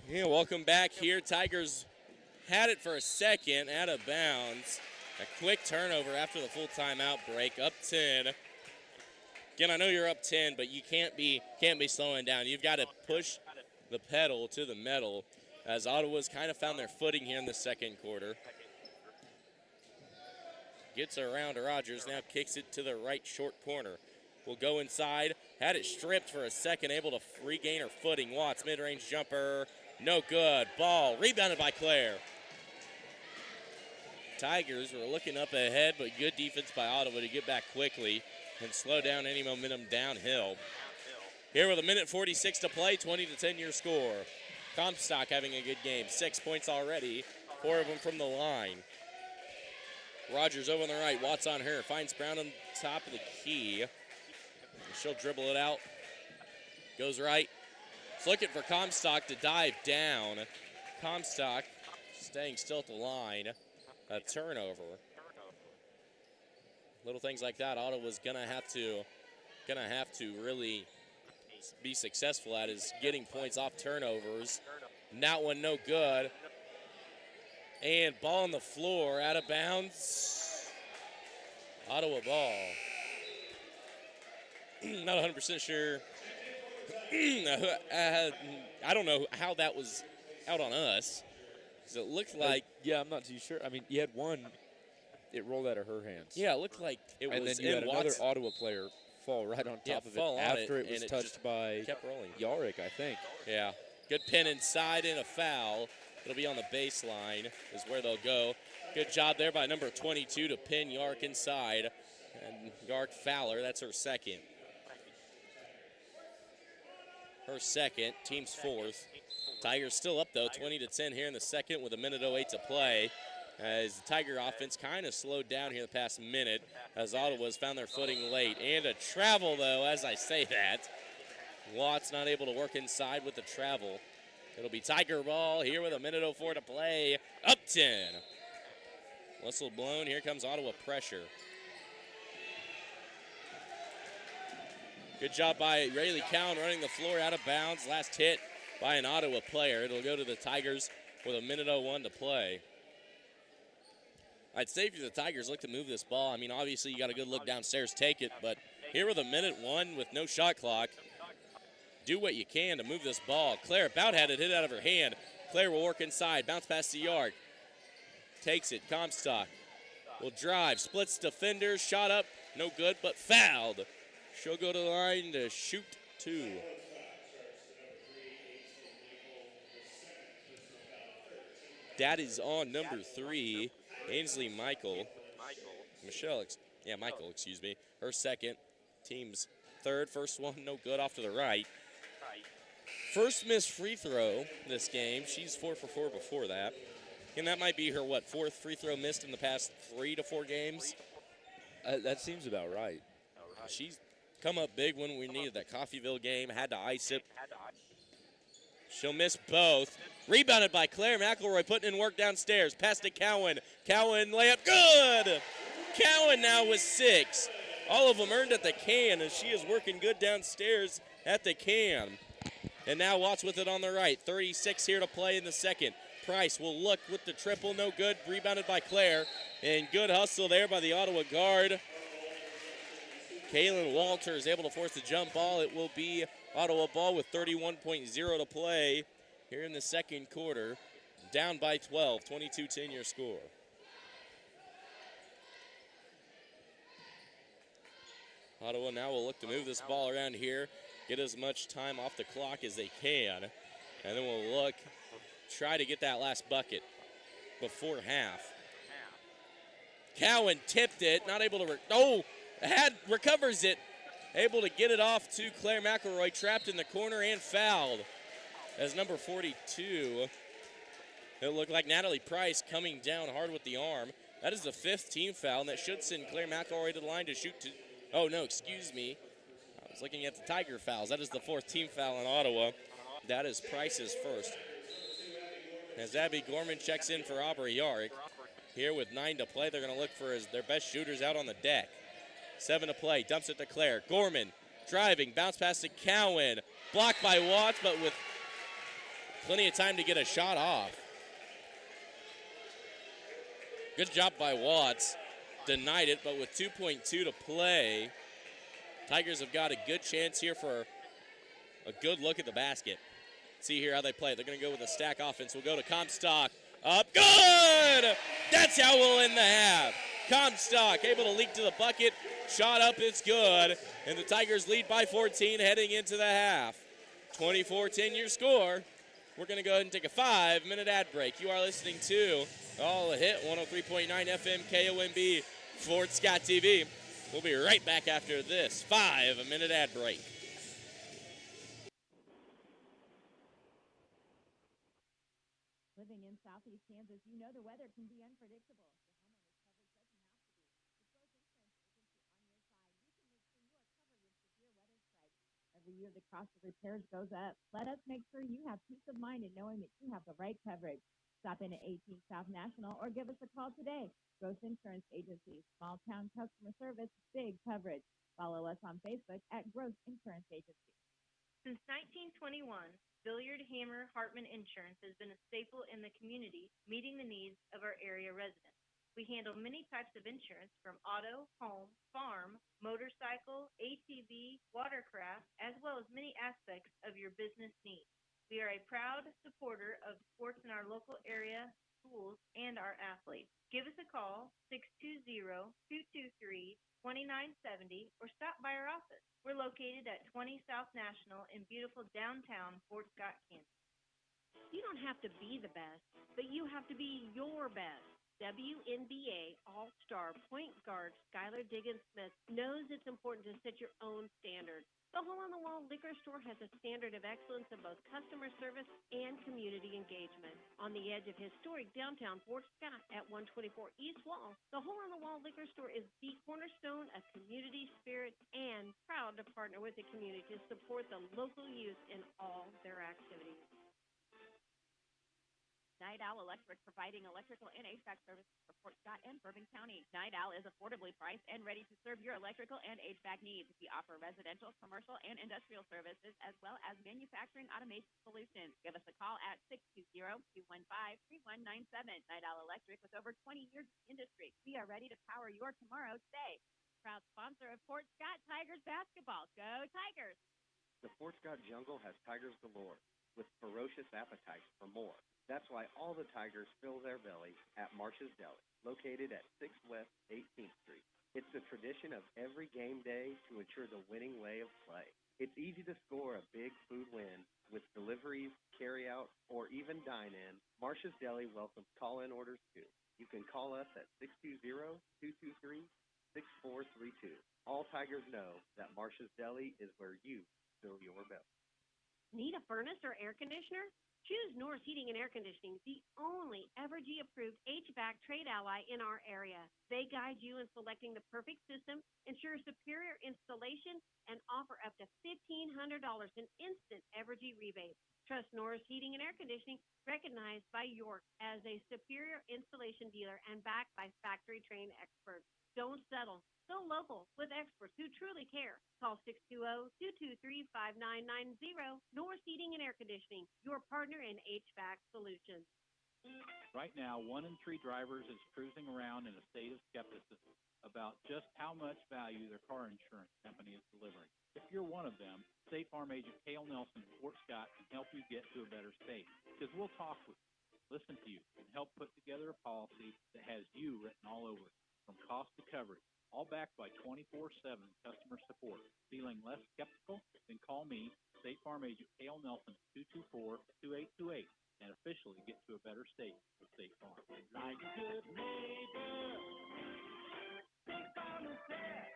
Yeah, welcome back here. Tigers had it for a second, out of bounds. A quick turnover after the full timeout break, up 10. Again, I know you're up 10, but you can't be slowing down. You've got to push the pedal to the metal as Ottawa's kind of found their footing here in the second quarter. Gets around to Rogers, now kicks it to the right short corner. Will go inside, had it stripped for a second, able to regain her footing. Watts, mid-range jumper, no good. Ball rebounded by Claire. Tigers were looking up ahead, but good defense by Ottawa to get back quickly and slow down any momentum downhill. Here with 1:46 to play, 20-10 your score. Comstock having a good game, 6 points already, 4 of them from the line. Rogers over on the right, Watts on her, finds Brown on top of the key. She'll dribble it out, goes right. It's looking for Comstock to dive down. Comstock staying still at the line. A turnover. Little things like that Ottawa's gonna have to really be successful at, is getting points off turnovers. And that one no good. And ball on the floor, out of bounds. Ottawa ball. Not 100% sure. I don't know how that was out on us. So it looked like, Yeah, I'm not too sure. I mean, you had one, it rolled out of her hands. yeah, it looked like it And was then you had in another Watson. Ottawa player fall right on Yeah, top of it fall on after it, it was and it touched just by kept rolling. Yarick, I think. Yeah, good pin inside and a foul. It'll be on the baseline is where they'll go. Good job there by number 22 to pin Yark inside. And Yark Fowler, that's her second. Her second, team's fourth. Tigers still up though, 20-10 here in the second with 1:08 to play. As the Tiger offense kind of slowed down here the past minute as Ottawa's found their footing late. And a travel though, as I say that. Watts not able to work inside with the travel. It'll be Tiger ball here with 1:04 to play. Upton. Whistle blown. Here comes Ottawa pressure. Good job by Rayleigh Cowan running the floor out of bounds. Last hit by an Ottawa player. It'll go to the Tigers with 1:01 to play. I'd say if you're the Tigers, look to move this ball. I mean, obviously you got a good look downstairs, take it, but here with 1:01 with no shot clock, do what you can to move this ball. Claire about had it hit out of her hand. Claire will work inside, bounce past the Yark. Takes it, Comstock will drive, splits defenders, shot up, no good, but fouled. She'll go to the line to shoot two. That is on number 3, Ainsley Michael. Michael, excuse me. Her second, team's third. First one, no good off to the right. First missed free throw this game. She's 4 for 4 before that. And that might be her, fourth free throw missed in the past 3 to 4 games? That seems about right. She's come up big when we needed that Coffeyville game, had to ice it. She'll miss both. Rebounded by Claire McElroy, putting in work downstairs. Pass to Cowan. Cowan layup, good! Cowan now with 6. All of them earned at the can, and she is working good downstairs at the can. And now Watts with it on the right. 36 here to play in the second. Price will look with the triple, no good. Rebounded by Claire. And good hustle there by the Ottawa guard. Kaylin Walters able to force the jump ball. It will be Ottawa ball with 31.0 to play here in the second quarter. Down by 12, 22-10 your score. Ottawa now will look to move this ball around here, get as much time off the clock as they can, and then we'll look, try to get that last bucket before half. Cowan tipped it, not able to, recovers it, able to get it off to Claire McElroy, trapped in the corner and fouled. As number 42, it looked like Natalie Price coming down hard with the arm. That is the 5th team foul, and that should send Claire McElroy to the line to shoot to, oh no, excuse me. I was looking at the Tiger fouls. That is the 4th team foul in Ottawa. That is Price's first. As Abby Gorman checks in for Aubrey Yarrick. Here with 9 to play, they're going to look for their best shooters out on the deck. 7 to play, dumps it to Claire. Gorman driving, bounce pass to Cowan. Blocked by Watts, but with plenty of time to get a shot off. Good job by Watts. Denied it, but with 2.2 to play, Tigers have got a good chance here for a good look at the basket. See here how they play. They're going to go with a stack offense. We'll go to Comstock. Up, good! That's how we'll end the half. Comstock able to leak to the bucket. Shot up, it's good. And the Tigers lead by 14 heading into the half. 24-10 your score. We're going to go ahead and take a 5-minute ad break. You are listening to All the Hit, 103.9 FM KOMB, Fort Scott TV. We'll be right back after this 5-minute ad break. Living in southeast Kansas, you know the weather can be unpredictable. Every year the cost of repairs goes up. Let us make sure you have peace of mind in knowing that you have the right coverage. Stop in at 18 South National or give us a call today. Gross Insurance Agency, small town customer service, big coverage. Follow us on Facebook at Gross Insurance Agency. Since 1921, Billiard Hammer Hartman Insurance has been a staple in the community, meeting the needs of our area residents. We handle many types of insurance from auto, home, farm, motorcycle, ATV, watercraft, as well as many aspects of your business needs. We are a proud supporter of sports in our local area, schools, and our athletes. Give us a call, 620-223-2970, or stop by our office. We're located at 20 South National in beautiful downtown Fort Scott, Kansas. You don't have to be the best, but you have to be your best. WNBA All-Star point guard Skylar Diggins-Smith knows it's important to set your own standard. The Hole-on-the-Wall Liquor Store has a standard of excellence in both customer service and community engagement. On the edge of historic downtown Fort Scott at 124 East Wall, the Hole-on-the-Wall Liquor Store is the cornerstone of community spirit and proud to partner with the community to support the local youth in all their activities. Night Owl Electric, providing electrical and HVAC services for Fort Scott and Bourbon County. Night Owl is affordably priced and ready to serve your electrical and HVAC needs. We offer residential, commercial, and industrial services, as well as manufacturing automation solutions. Give us a call at 620-215-3197. Night Owl Electric, with over 20 years in the industry. We are ready to power your tomorrow today. Proud sponsor of Fort Scott Tigers basketball. Go Tigers! The Fort Scott jungle has tigers galore, with ferocious appetites for more. That's why all the tigers fill their belly at Marsh's Deli, located at 6 West 18th Street. It's the tradition of every game day to ensure the winning way of play. It's easy to score a big food win with deliveries, carry-out, or even dine-in. Marsh's Deli welcomes call-in orders too. You can call us at 620-223-6432. All tigers know that Marsh's Deli is where you fill your belly. Need a furnace or air conditioner? Choose Norris Heating and Air Conditioning, the only Evergy-approved HVAC trade ally in our area. They guide you in selecting the perfect system, ensure superior installation, and offer up to $1,500 in instant Evergy rebates. Trust Norris Heating and Air Conditioning, recognized by York as a superior installation dealer and backed by factory-trained experts. Don't settle. Go local with experts who truly care. Call 620-223-5990. Norris Heating and Air Conditioning, your partner in HVAC solutions. Right now, 1 in 3 drivers is cruising around in a state of skepticism about just how much value their car insurance company is delivering. If you're one of them, State Farm Agent Cale Nelson in Fort Scott can help you get to a better state, because we'll talk with you, listen to you, and help put together a policy that has you written all over it, from cost to coverage. All backed by 24/7 customer support. Feeling less skeptical? Then call me, State Farm Agent Cale Nelson, 224-2828, and officially get to a better state with State Farm. Like a good neighbor, State Farm is there.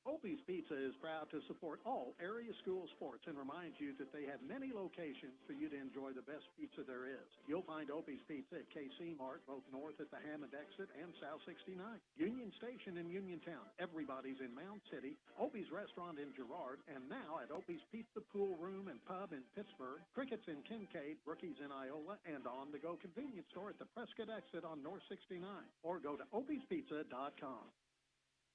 Opie's Pizza is proud to support all area school sports and reminds you that they have many locations for you to enjoy the best pizza there is. You'll find Opie's Pizza at KC Mart, both north at the Hammond exit and South 69. Union Station in Uniontown. Everybody's in Mound City. Opie's Restaurant in Girard. And now at Opie's Pizza Pool Room and Pub in Pittsburgh. Crickets in Kincaid. Rookies in Iola. And on-the-go convenience store at the Prescott exit on North 69. Or go to opiespizza.com.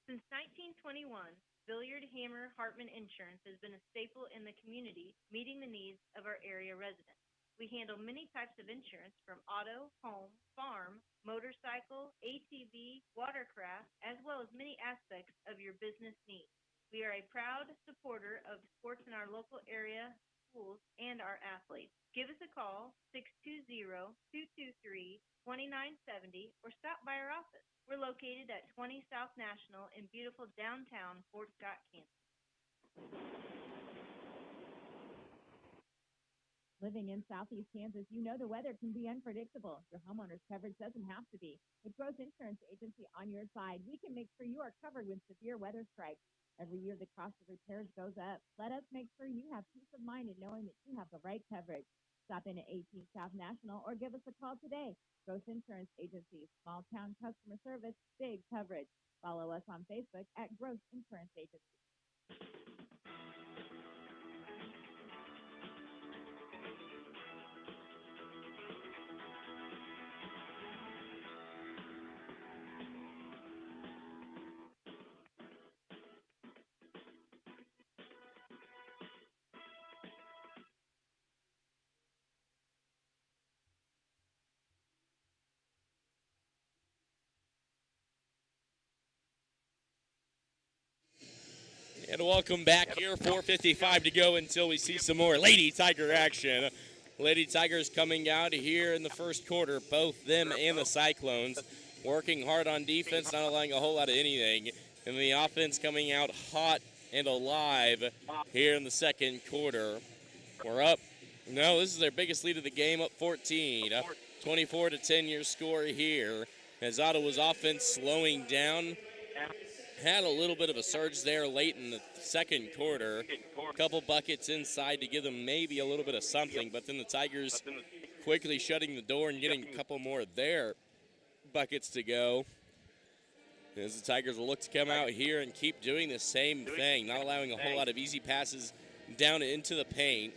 Since 1921, Billiard Hammer Hartman Insurance has been a staple in the community, meeting the needs of our area residents. We handle many types of insurance, from auto, home, farm, motorcycle, ATV, watercraft, as well as many aspects of your business needs. We are a proud supporter of sports in our local area, schools, and our athletes. Give us a call, 620-223-2970, or stop by our office. We're located at 20 South National in beautiful downtown Fort Scott, Kansas. Living in Southeast Kansas, you know the weather can be unpredictable. Your homeowner's coverage doesn't have to be. With Growth Insurance Agency on your side, we can make sure you are covered when severe weather strikes. Every year, the cost of repairs goes up. Let us make sure you have peace of mind in knowing that you have the right coverage. Stop in at 18 South National or give us a call today. Growth Insurance Agency, small town customer service, big coverage. Follow us on Facebook at Growth Insurance Agency. And welcome back here. 4:55 to go until we see some more Lady Tiger action. Lady Tigers coming out here in the first quarter, both them and the Cyclones, working hard on defense, not allowing a whole lot of anything. And the offense coming out hot and alive here in the second quarter. We're up. No, this is their biggest lead of the game, up 14. 24 to 10 your score here. As Ottawa's offense slowing down. Had a little bit of a surge there late in the second quarter. A couple buckets inside to give them maybe a little bit of something, but then the Tigers quickly shutting the door and getting a couple more of their buckets to go. As the Tigers will look to come out here and keep doing the same thing, not allowing a whole lot of easy passes down into the paint,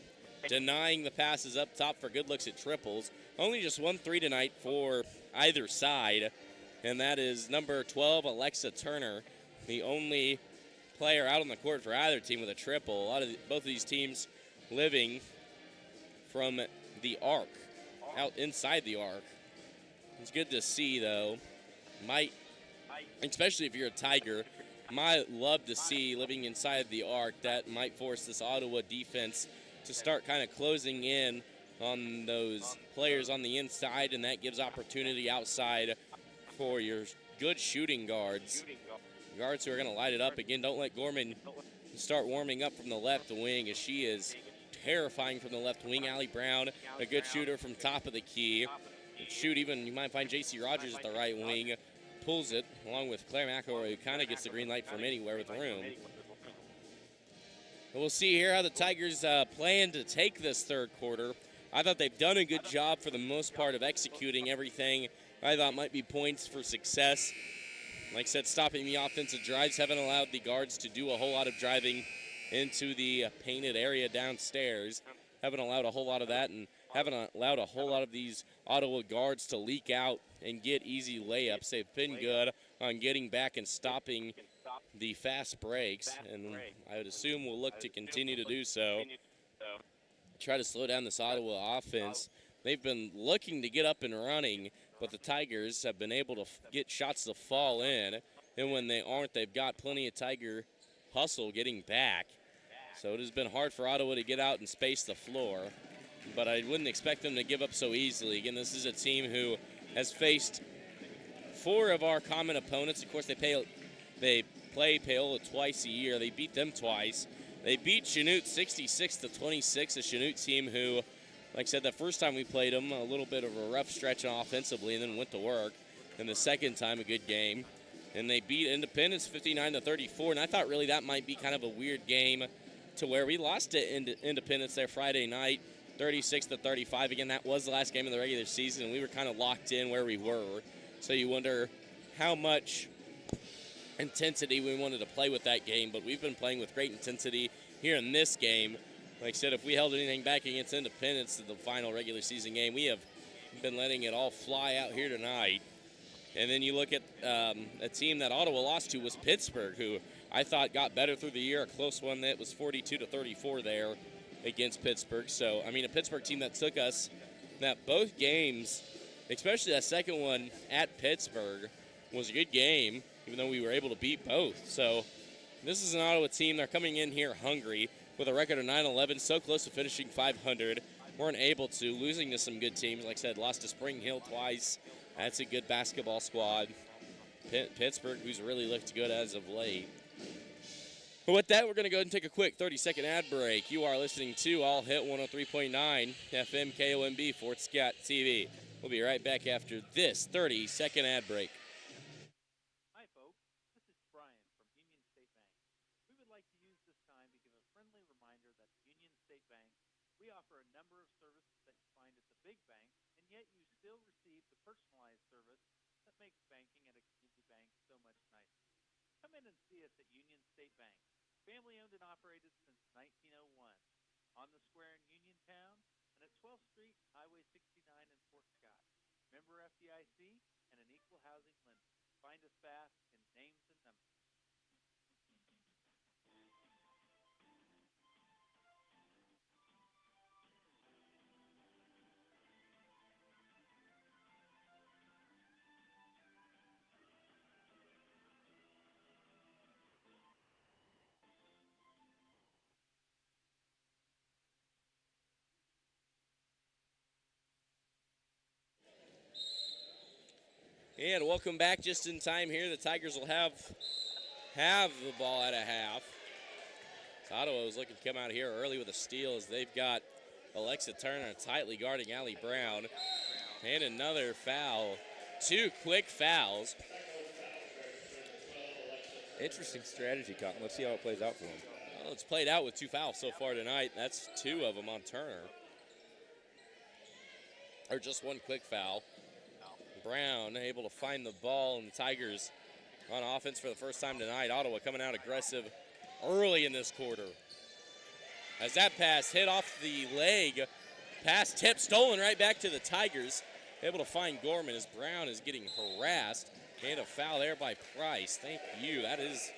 denying the passes up top for good looks at triples. Only just 1 3 tonight for either side, and that is number 12, Alexa Turner, the only player out on the court for either team with a triple. Both of these teams living from the arc, out inside the arc. It's good to see, though. Especially if you're a Tiger, might love to see living inside the arc. That might force this Ottawa defense to start kind of closing in on those players on the inside, and that gives opportunity outside for your good shooting guards. Guards who are going to light it up. Again, don't let Gorman start warming up from the left wing, as she is terrifying from the left wing. Allie Brown, a good shooter from top of the key. Shoot even, you might find J.C. Rogers at the right wing. Pulls it, along with Claire McElroy, who kind of gets the green light from anywhere with room. And we'll see here how the Tigers plan to take this third quarter. I thought they've done a good job for the most part of executing everything I thought might be points for success. Like I said, stopping the offensive drives, haven't allowed the guards to do a whole lot of driving into the painted area downstairs. Haven't allowed a whole lot of that, and haven't allowed a whole lot of these Ottawa guards to leak out and get easy layups. They've been good on getting back and stopping the fast breaks, and I would assume we'll look to continue to do so. Try to slow down this Ottawa offense. They've been looking to get up and running, but the Tigers have been able to get shots to fall in, and when they aren't, they've got plenty of Tiger hustle getting back. So it has been hard for Ottawa to get out and space the floor, but I wouldn't expect them to give up so easily. Again, this is a team who has faced 4 of our common opponents. Of course, they play Paola twice a year. They beat them twice. They beat Chanute 66-26, a Chanute team who, like I said, the first time we played them, a little bit of a rough stretch offensively, and then went to work. And the second time, a good game. And they beat Independence 59-34, and I thought really that might be kind of a weird game to where we lost to Independence there Friday night, 36-35. Again, that was the last game of the regular season, and we were kind of locked in where we were. So you wonder how much intensity we wanted to play with that game, but we've been playing with great intensity here in this game. Like I said, if we held anything back against Independence in the final regular season game, we have been letting it all fly out here tonight. And then you look at a team that Ottawa lost to was Pittsburgh, who I thought got better through the year. A close one that was 42-34 there against Pittsburgh. So, I mean, a Pittsburgh team that took us, that both games, especially that second one at Pittsburgh, was a good game, even though we were able to beat both. So this is an Ottawa team. They're coming in here hungry with a record of 9-11, so close to finishing 500. Weren't able to, losing to some good teams. Like I said, lost to Spring Hill twice. That's a good basketball squad. Pittsburgh, who's really looked good as of late. But with that, we're going to go ahead and take a quick 30-second ad break. You are listening to All Hit 103.9 FM KOMB Fort Scott TV. We'll be right back after this 30-second ad break. Hi, folks. This is Brian from Union State Bank. We would like to use this time to give a friendly reminder that at Union State Bank, we offer a number of services that you find at the big bank, and yet you still receive the personalized service that makes banking at a community bank so much nicer. Come in and see us at Union State Bank, family-owned and operated since 1901, on the square in Uniontown, and at 12th Street, Highway 69 in Fort Scott. Member FDIC and an equal housing lender. Find us fast in names and numbers. And welcome back just in time here. The Tigers will have the ball at a half. So Ottawa was looking to come out here early with a steal as they've got Alexa Turner tightly guarding Allie Brown. And another foul. 2 quick fouls. Interesting strategy, Cotton. Let's see how it plays out for them. Well, it's played out with 2 fouls so far tonight. That's 2 of them on Turner. Or just 1 quick foul. Brown able to find the ball, and the Tigers on offense for the first time tonight. Ottawa coming out aggressive early in this quarter. As that pass hit off the leg, pass tip stolen right back to the Tigers. Able to find Gorman as Brown is getting harassed. And a foul there by Price. Thank you. That is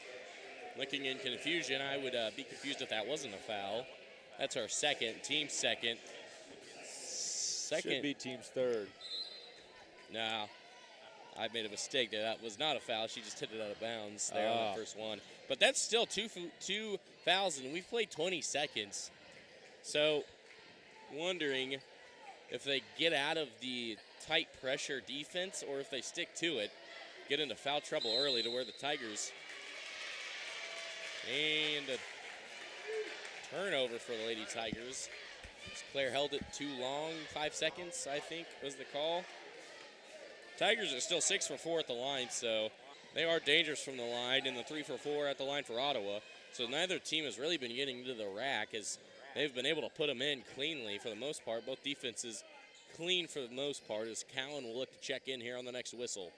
looking in confusion. I would be confused if that wasn't a foul. That's our team's second. Should be team's third. No, I made a mistake there. That was not a foul. She just hit it out of bounds there on the first one. But that's still two fouls, and we've played 20 seconds. So, wondering if they get out of the tight pressure defense or if they stick to it, get into foul trouble early to where the Tigers. And a turnover for the Lady Tigers. Claire held it too long, 5 seconds, I think, was the call. Tigers are still 6 for 4 at the line, so they are dangerous from the line, and the 3 for 4 at the line for Ottawa. So neither team has really been getting to the rack as they've been able to put them in cleanly for the most part. Both defenses clean for the most part as Cowan will look to check in here on the next whistle.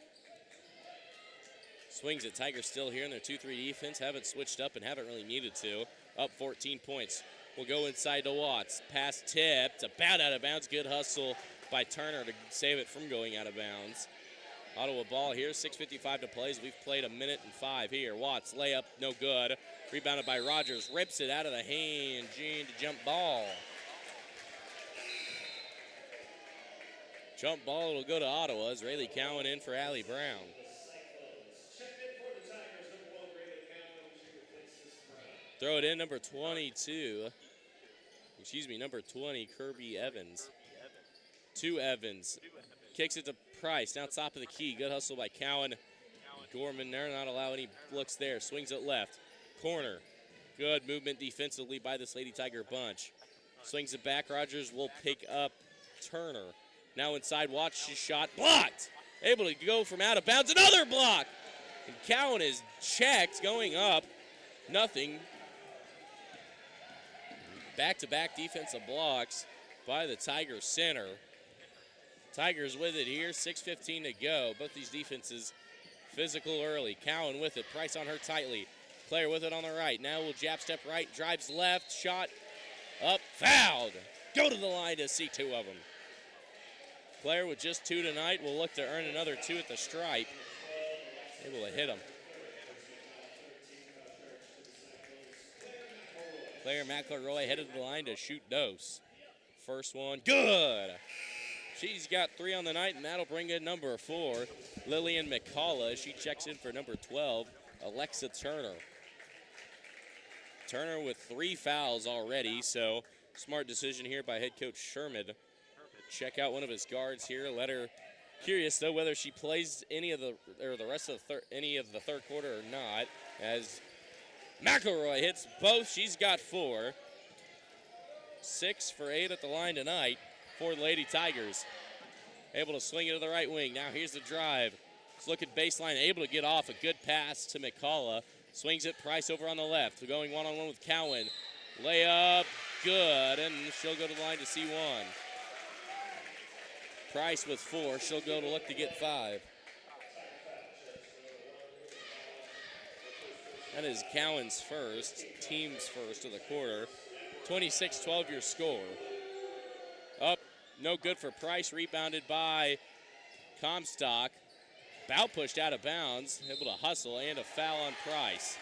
Swings it. Tigers still here in their 2-3 defense. Haven't switched up and haven't really needed to. Up 14 points. We'll go inside to Watts. Pass tipped. About out of bounds. Good hustle by Turner to save it from going out of bounds. Ottawa ball here. 6:55 to play as we've played 1 minute and 5 here. Watts layup. No good. Rebounded by Rogers. Rips it out of the hand. Jean to jump ball. Jump ball will go to Ottawa as Rayleigh Cowan in for Allie Brown. Throw it in, number 22. Number 20, Kirby Evans. To Evans. Kicks it to Price. Now top of the key. Good hustle by Cowan. Gorman there, not allow any looks there. Swings it left. Corner. Good movement defensively by this Lady Tiger bunch. Swings it back. Rogers will pick up Turner. Now inside, watch his shot. Blocked. Able to go from out of bounds. Another block. And Cowan is checked going up. Nothing. Back-to-back defensive blocks by the Tigers center. Tigers with it here, 6:15 to go. Both these defenses physical early. Cowan with it, Price on her tightly. Claire with it on the right. Now will jab step right, drives left, shot up, fouled. Go to the line to see 2 of them. Claire with just 2 tonight will look to earn another 2 at the stripe. Able to hit them. Claire McElroy headed to the line to shoot dose. First one, good. She's got 3 on the night, and that'll bring in number 4, Lillian McCullough. She checks in for number 12, Alexa Turner. Turner with 3 fouls already, so smart decision here by head coach Sherman. Check out one of his guards here. Let her. Curious though whether she plays any of the rest of any of the third quarter or not, as McElroy hits both. She's got 4. 6 for 8 at the line tonight for the Lady Tigers. Able to swing it to the right wing. Now here's the drive. It's looking baseline. Able to get off. A good pass to McCullough. Swings it. Price over on the left. Going one-on-one with Cowan. Layup. Good. And she'll go to the line to see 1. Price with 4. She'll go to look to get 5. That is Cowan's first, team's first of the quarter. 26-12 your score. Up, no good for Price. Rebounded by Comstock. Bout pushed out of bounds. Able to hustle and a foul on Price.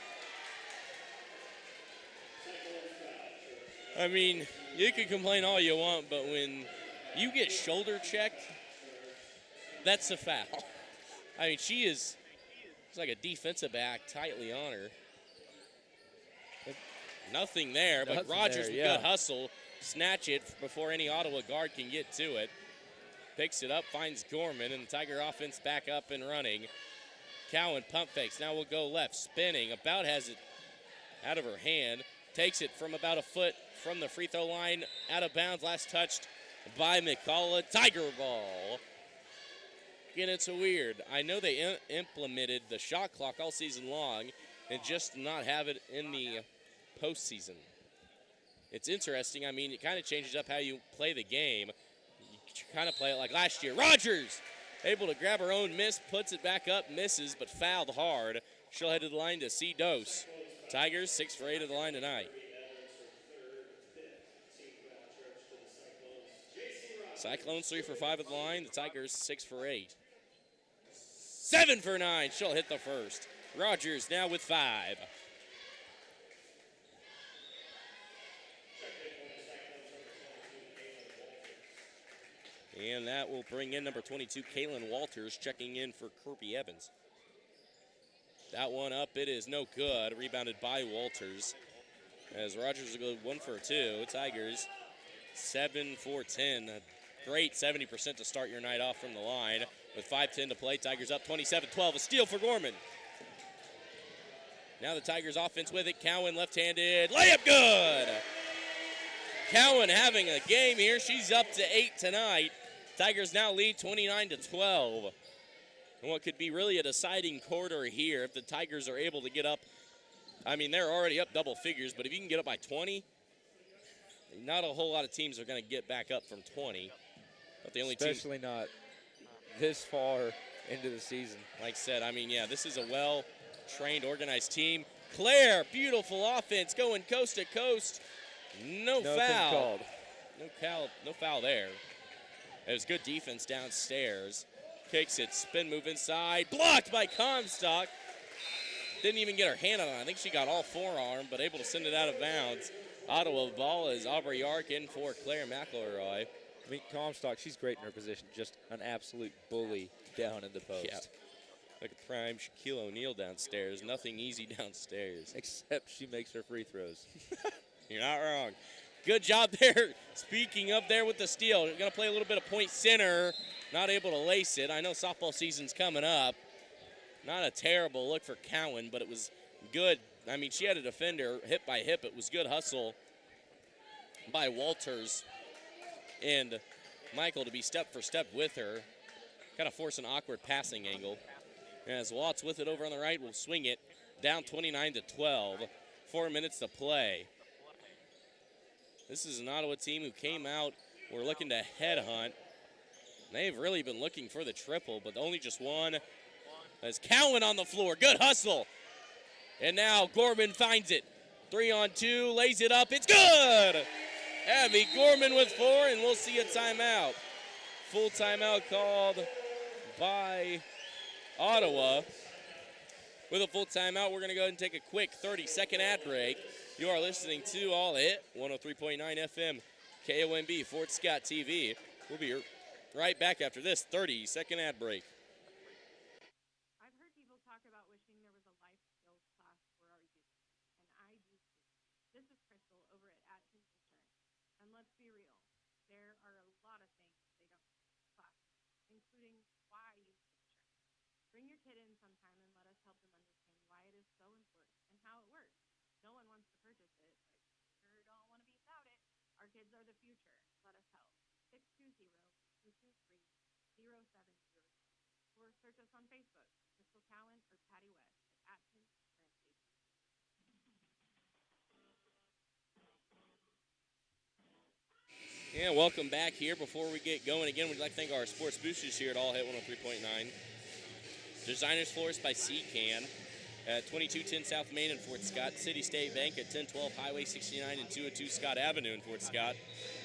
I mean, you can complain all you want, but when you get shoulder checked, that's a foul. I mean, it's like a defensive back tightly on her. Nothing there, but Rogers with good hustle. Snatch it before any Ottawa guard can get to it. Picks it up, finds Gorman, and the Tiger offense back up and running. Cowan pump fakes. Now will go left, spinning. About has it out of her hand. Takes it from about a foot from the free throw line, out of bounds. Last touched by McCullough. Tiger ball. Again, it's weird. I know they implemented the shot clock all season long and just not have it in the postseason. It's interesting. I mean, it kind of changes up how you play the game. You kind of play it like last year. Rogers able to grab her own miss, puts it back up, misses, but fouled hard. She'll head to the line to see Dose. Tigers 6 for 8 at the line tonight. Cyclones 3 for 5 at the line. The Tigers 6 for 8. 7 for 9. She'll hit the first. Rogers now with 5. And that will bring in number 22, Kaylin Walters, checking in for Kirby Evans. That one up, it is no good. Rebounded by Walters. As Rogers will go 1 for 2. Tigers 7 for 10. A great 70% to start your night off from the line. With 5:10 to play, Tigers up 27-12. A steal for Gorman. Now the Tigers offense with it. Cowan left-handed. Layup good! Cowan having a game here. She's up to 8 tonight. Tigers now lead 29-12. And what could be really a deciding quarter here if the Tigers are able to get up. I mean, they're already up double figures, but if you can get up by 20, not a whole lot of teams are going to get back up from 20. But the only Especially not this far into the season. Like I said, I mean, yeah, this is a well-trained, organized team. Claire, beautiful offense going coast to coast. No foul. Called. No foul there. It was good defense downstairs. Kicks it, spin move inside. Blocked by Comstock. Didn't even get her hand on it. I think she got all forearm, but able to send it out of bounds. Ottawa ball is Aubrey Yark in for Claire McElroy. I mean, Comstock, she's great in her position. Just an absolute bully down in the post. Yeah. Like a prime Shaquille O'Neal downstairs. Nothing easy downstairs. Except she makes her free throws. You're not wrong. Good job there. Speaking of there with the steal. Going to play a little bit of point center. Not able to lace it. I know softball season's coming up. Not a terrible look for Cowan, but it was good. I mean, she had a defender hip by hip. It was good hustle by Walters and Michael to be step for step with her. Kind of force an awkward passing angle. As Watts with it over on the right will swing it down 29-12. 4 minutes to play. This is an Ottawa team who came out. We're looking to headhunt. They've really been looking for the triple, but only just one. As Cowan on the floor. Good hustle. And now Gorman finds it. 3-on-2, lays it up. It's good! Abby Gorman with 4, and we'll see a timeout. Full timeout called by Ottawa. With a full timeout, we're going to go ahead and take a quick 30-second ad break. You are listening to All Hit, 103.9 FM, KOMB, Fort Scott TV. We'll be right back after this 30-second ad break. I've heard people talk about wishing there was a life skills class for our youth, and I do too. This is Crystal over at Atkins Insurance, and let's be real, there are a lot of things they don't teach in class, including why you need insurance. Bring your kid in sometime and let us help them understand why it is so important and how it works. No one wants to purchase it, but sure don't want to be without it. Our kids are the future. Let us help. 620-223-0700. Or search us on Facebook, Crystal Cowan or Patty West at Atkins Insurance Agency. Yeah, welcome back here. Before we get going again, we'd like to thank our sports boosters here at All Hit 103.9. Designers Florist by C-Can at 2210 South Main in Fort Scott. City State Bank at 1012 Highway 69 and 202 Scott Avenue in Fort Scott.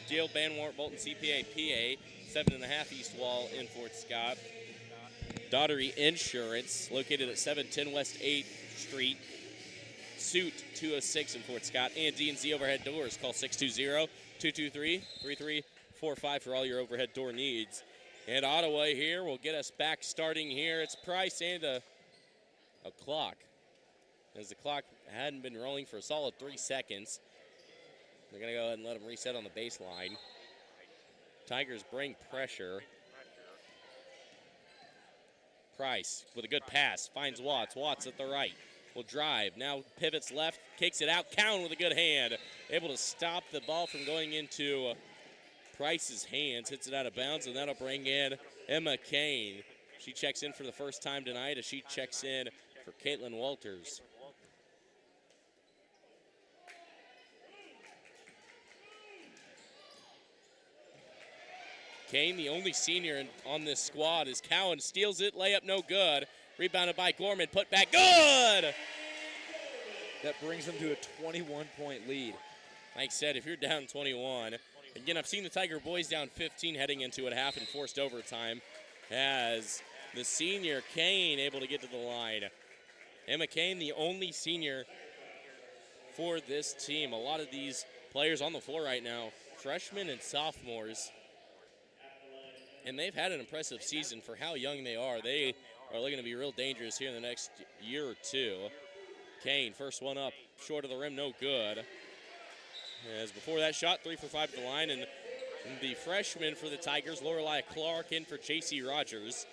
Dale Banwart Bolton CPA PA 7.5 East Wall in Fort Scott. Daughtery Insurance located at 710 West 8th Street. Suite 206 in Fort Scott. And D&Z Overhead Doors. Call 620-223-3345 for all your overhead door needs. And Ottawa here will get us back starting here. It's Price and a clock. As the clock hadn't been rolling for a solid 3 seconds. They're going to go ahead and let them reset on the baseline. Tigers bring pressure. Price with a good pass, finds Watts. Watts at the right will drive. Now pivots left, kicks it out. Cowan with a good hand, able to stop the ball from going into Price's hands. Hits it out of bounds, and that'll bring in Emma Kane. She checks in for the first time tonight as she checks in for Caitlin Walters. Kane, the only senior on this squad, as Cowan steals it. Layup no good. Rebounded by Gorman. Put back. Good! That brings them to a 21-point lead. Like I said, if you're down 21, again, I've seen the Tiger boys down 15 heading into it, half and forced overtime, as the senior Kane able to get to the line. Emma Kane, the only senior for this team. A lot of these players on the floor right now, freshmen and sophomores, and they've had an impressive season for how young they are. They are looking to be real dangerous here in the next year or two. Kane, first one up, short of the rim, no good. As before that shot, 3 for 5 at the line, and the freshman for the Tigers, Lorelei Clark, in for J.C. Rogers.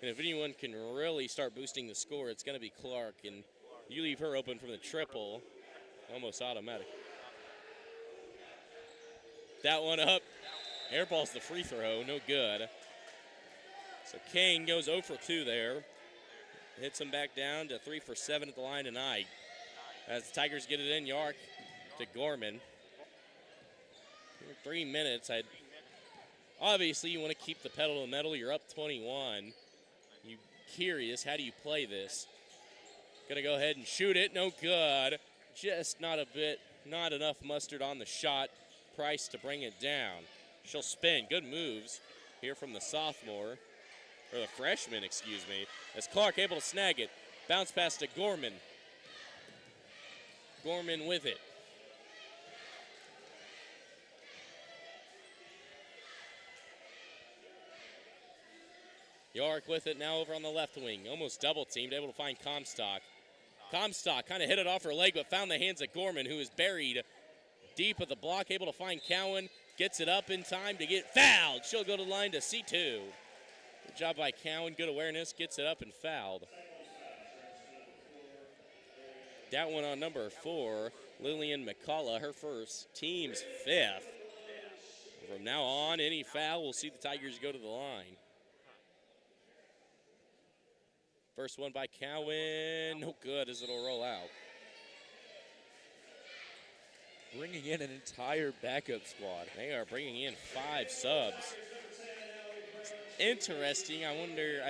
And if anyone can really start boosting the score, it's going to be Clark, and you leave her open from the triple, almost automatic. That one up. Airballs the free throw, no good. So Kane goes 0 for 2 there. Hits him back down to 3 for 7 at the line tonight. As the Tigers get it in, Yark to Gorman. 3 minutes. Obviously, you want to keep the pedal to the metal. You're up 21. You curious, how do you play this? Gonna go ahead and shoot it, no good. Just not enough mustard on the shot. Price to bring it down. She'll spin. Good moves here from the sophomore, or the freshman, excuse me. As Clark able to snag it. Bounce pass to Gorman. Gorman with it. Yark with it now over on the left wing. Almost double teamed, able to find Comstock. Comstock kind of hit it off her leg, but found the hands of Gorman, who is buried deep at the block, able to find Cowan. Gets it up in time to get fouled. She'll go to the line to C2. Good job by Cowan. Good awareness. Gets it up and fouled. That one on number 4, Lillian McCullough, her first, team's 5th. From now on, any foul, we'll see the Tigers go to the line. First one by Cowan. No good as it'll roll out. Bringing in an entire backup squad. They are bringing in 5 subs. It's interesting. I wonder,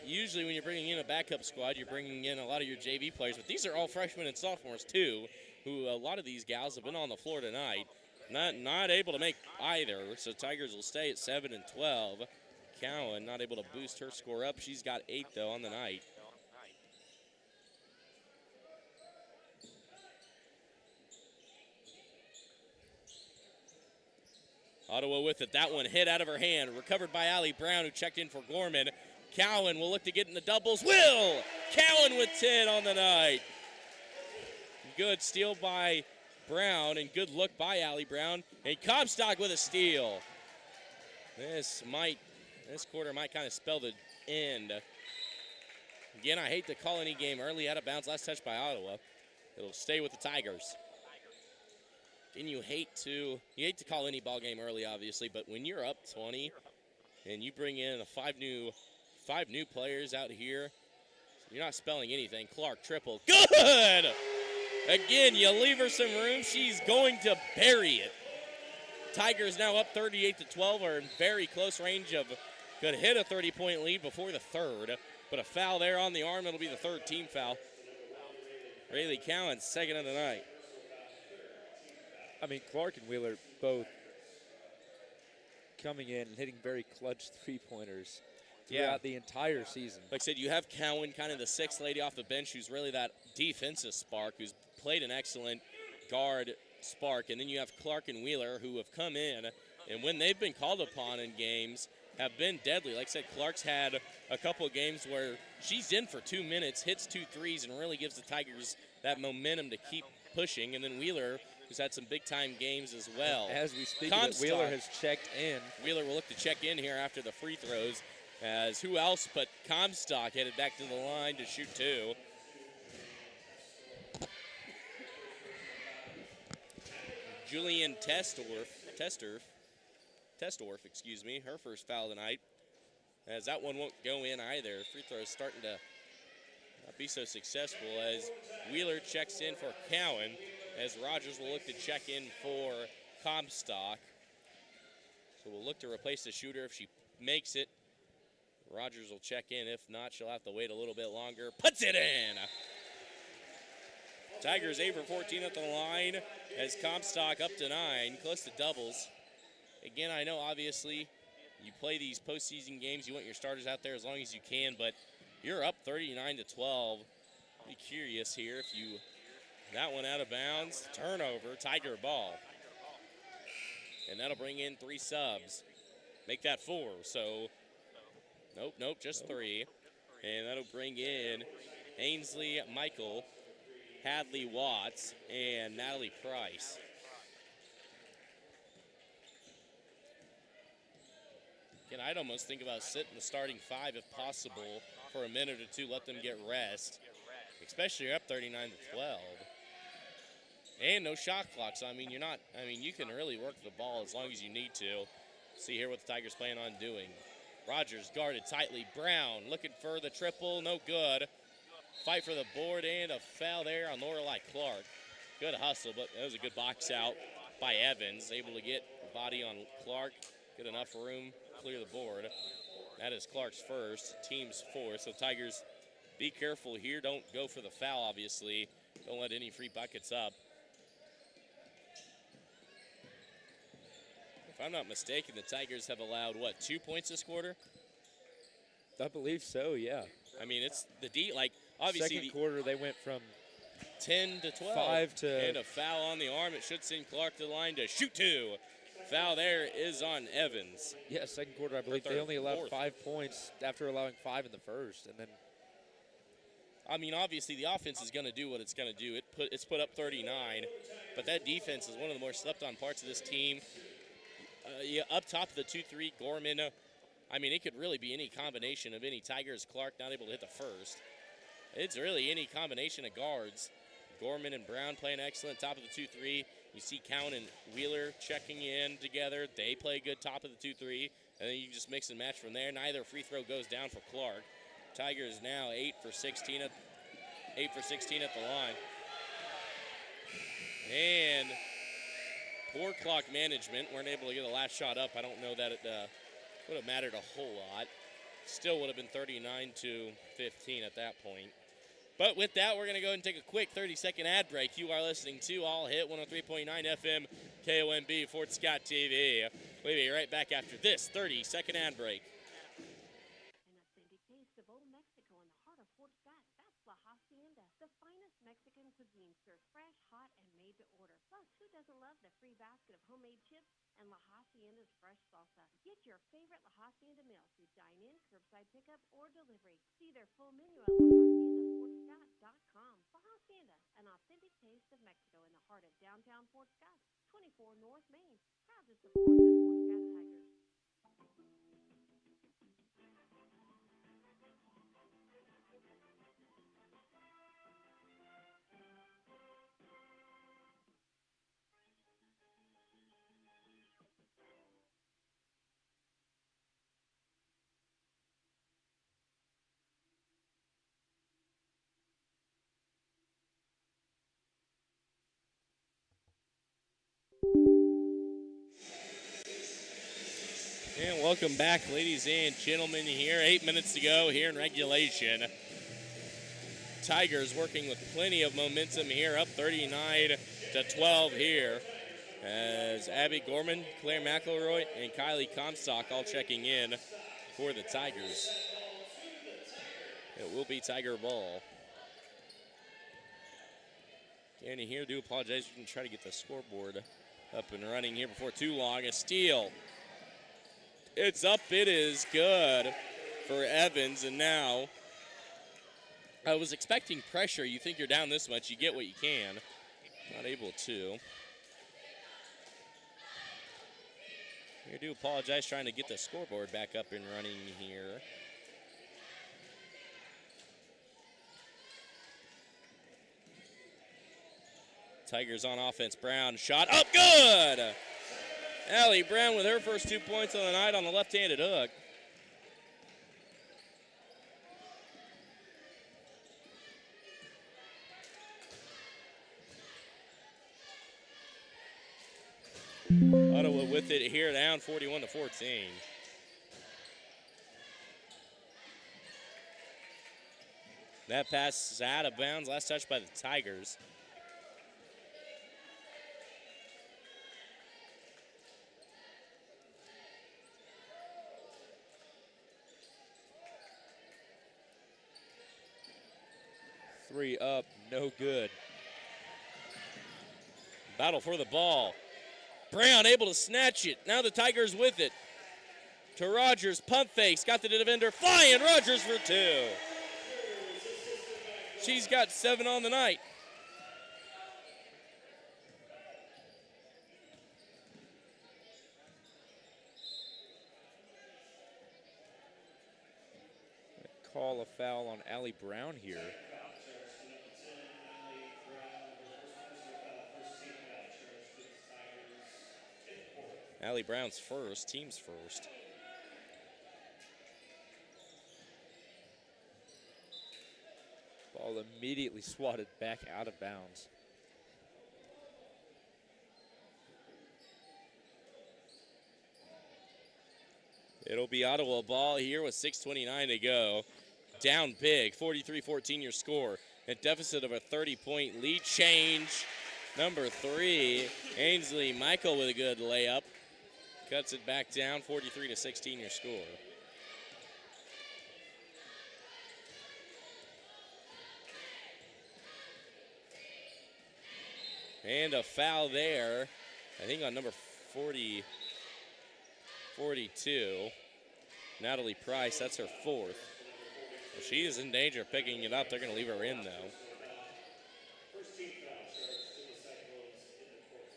usually when you're bringing in a backup squad, you're bringing in a lot of your JV players, but these are all freshmen and sophomores too, who a lot of these gals have been on the floor tonight. Not able to make either, so Tigers will stay at 7 and 12. Cowan not able to boost her score up. She's got 8 though on the night. Ottawa with it. That one hit out of her hand. Recovered by Allie Brown, who checked in for Gorman. Cowan will look to get in the doubles. Will! Cowan with 10 on the night. Good steal by Brown, and good look by Allie Brown. And Comstock with a steal. This quarter might kind of spell the end. Again, I hate to call any game early, out of bounds. Last touch by Ottawa. It'll stay with the Tigers. And you hate to call any ball game early, obviously, but when you're up 20 and you bring in five new players out here, you're not spelling anything. Clark triple. Good! Again, you leave her some room, she's going to bury it. Tigers now up 38-12, are in very close range of, could hit a 30-point lead before the third, but a foul there on the arm. It'll be the third team foul. Rayleigh Cowan, second of the night. Clark and Wheeler both coming in and hitting very clutch three-pointers throughout the entire season. Like I said, you have Cowan, kind of the sixth lady off the bench, who's really that defensive spark, who's played an excellent guard spark. And then you have Clark and Wheeler, who have come in, and when they've been called upon in games, have been deadly. Like I said, Clark's had a couple of games where she's in for 2 minutes, hits 2 threes, and really gives the Tigers that momentum to keep pushing. And then Wheeler, who's had some big-time games as well. As we speak, Wheeler has checked in. Wheeler will look to check in here after the free throws, As who else but Comstock headed back to the line to shoot 2. Julian Testorf, her first foul tonight. As that one won't go in either. Free throws starting to not be so successful as Wheeler checks in for Cowan, as Rogers will look to check in for Comstock. So we'll look to replace the shooter if she makes it. Rogers will check in. If not, she'll have to wait a little bit longer. Puts it in! Tigers 8 for 14 at the line as Comstock up to 9, close to doubles. Again, I know obviously you play these postseason games, you want your starters out there as long as you can, but you're up 39 to 12. Be curious here if you, that one out of bounds, turnover, Tiger ball. And that'll bring in 3 subs. Make that 4, so nope, just 3. And that'll bring in Ainsley Michael, Hadley Watts, and Natalie Price. Again, I'd almost think about sitting the starting 5 if possible for a minute or two, let them get rest, especially you're up 39 to 12. And no shot clock, so you can really work the ball as long as you need to. See here what the Tigers plan on doing. Rogers guarded tightly. Brown looking for the triple, no good. Fight for the board and a foul there on Lorelei Clark. Good hustle, but that was a good box out by Evans. Able to get the body on Clark. Good enough room, clear the board. That is Clark's first, team's 4th. So Tigers, be careful here. Don't go for the foul, obviously. Don't let any free buckets up. If I'm not mistaken, the Tigers have allowed, 2 points this quarter? I believe so, yeah. It's the obviously second quarter they went from 10 to 12. 5 to... And a foul on the arm. It should send Clark to the line to shoot 2. Foul there is on Evans. Yeah, second quarter, I believe they only allowed 5 points after allowing 5 in the first. And then, obviously the offense is going to do what it's going to do. It's put up 39, but that defense is one of the more slept-on parts of this team. Up top of the 2-3, Gorman. It could really be any combination of any Tigers. Clark not able to hit the first. It's really any combination of guards. Gorman and Brown playing excellent top of the 2-3. You see Cowan and Wheeler checking in together. They play good top of the 2-3. And then you just mix and match from there. Neither free throw goes down for Clark. Tigers now 8 for 16 at the line. And poor clock management. Weren't able to get a last shot up. I don't know that it would have mattered a whole lot. Still would have been 39 to 15 at that point. But with that, we're going to go ahead and take a quick 30-second ad break. You are listening to All Hit 103.9 FM KOMB Fort Scott TV. We'll be right back after this 30-second ad break. An authentic taste of old Mexico in the heart of Fort Scott. That's La Hacienda, the finest Mexican cuisine served fresh, hot, and made to order. Plus, who doesn't love the free basket of homemade chips and La Hacienda's fresh salsa? Get your favorite La Hacienda meal through dine-in, curbside pickup, or delivery. See their full menu at LaHaciendaFortScott.com. La Hacienda, an authentic taste of Mexico in the heart of downtown Fort Scott, 24 North Main. Proud to support the Fort Scott Tigers. And welcome back, ladies and gentlemen, here. 8 minutes to go here in regulation. Tigers working with plenty of momentum here, up 39 to 12 here. As Abby Gorman, Claire McElroy, and Kylie Comstock all checking in for the Tigers. It will be Tiger ball. Danny here, do apologize. You can try to get the scoreboard up and running here before too long. A steal. It's up. It is good for Evans. And now I was expecting pressure. You think you're down this much, you get what you can. Not able to. I do apologize, trying to get the scoreboard back up and running here. Tigers on offense. Brown shot up, good! Allie Brown with her first 2 points of the night on the left-handed hook. Ottawa with it here, down 41-14. That pass is out of bounds. Last touch by the Tigers. Three up, no good. Battle for the ball. Brown able to snatch it. Now the Tigers with it. To Rogers, pump fakes, got the defender flying. Rogers for two. She's got 7 on the night. Call a foul on Allie Brown here. Allie Brown's first, team's first. Ball immediately swatted back out of bounds. It'll be Ottawa ball here with 6:29 to go. Down big, 43-14 your score. A deficit of a 30-point lead change. Number 3, Ainsley Michael with a good layup. Cuts it back down, 43-16 your score. And a foul there, I think on number 42. Natalie Price, that's her 4th. She is in danger of picking it up. They're going to leave her in, though. First team foul charged to the Cyclones in the court.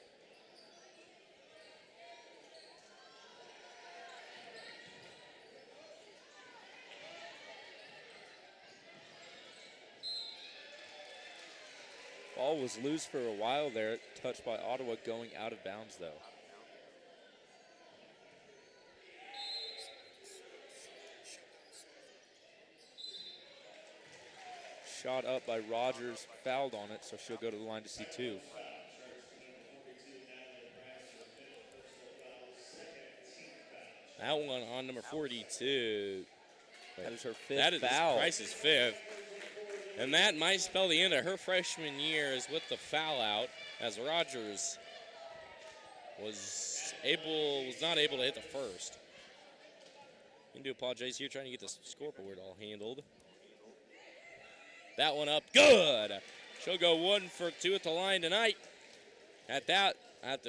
Ball was loose for a while there, touched by Ottawa, going out of bounds though. Shot up by Rogers, fouled on it, so she'll go to the line to see 2. That one on number 42. That is her 5th That is foul. Price's 5th. And that might spell the end of her freshman year is with the foul out, as Rogers was not able to hit the first. I do apologize here, trying to get the scoreboard all handled. That one up, good. She'll go 1 for 2 at the line tonight. At the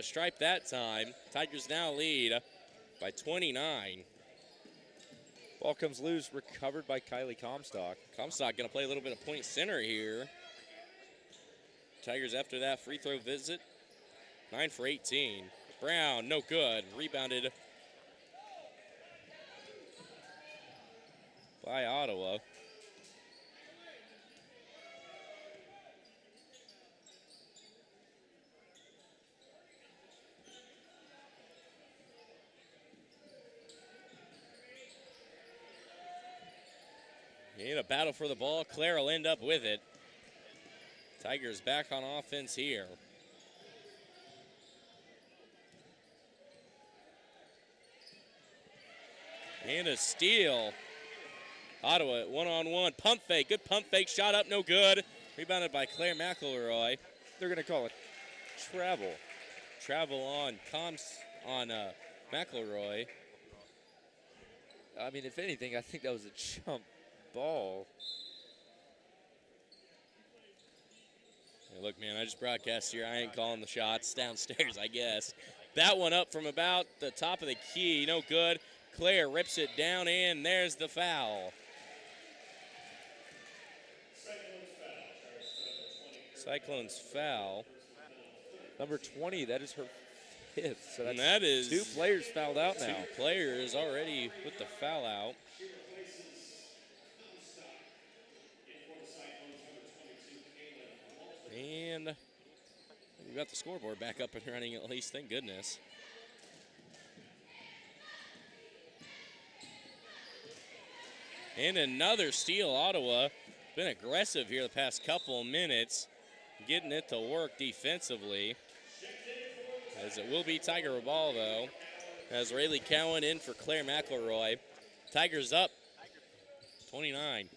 stripe that time. Tigers now lead by 29. Ball comes loose, recovered by Kylie Comstock. Comstock going to play a little bit of point center here. Tigers after that free throw visit. 9 for 18. Brown, no good. Rebounded by Ottawa. In a battle for the ball, Claire will end up with it. Tigers back on offense here. And a steal. Ottawa one-on-one, pump fake, good pump fake, shot up, no good. Rebounded by Claire McElroy. They're gonna call it travel. Travel on McElroy. I mean, if anything, I think that was a jump ball. Hey, look, man, I just broadcast here. I ain't calling the shots downstairs, I guess. That one up from about the top of the key. No good. Claire rips it down, and there's the foul. Cyclones foul. Number 20, that is her fifth. So And that is 2 players fouled out now. 2 players already with the foul out. And we've got the scoreboard back up and running at least, thank goodness. And another steal, Ottawa. Been aggressive here the past couple minutes, getting it to work defensively. As it will be Tiger ball, though, as Rayleigh Cowan in for Claire McElroy. Tigers up 29.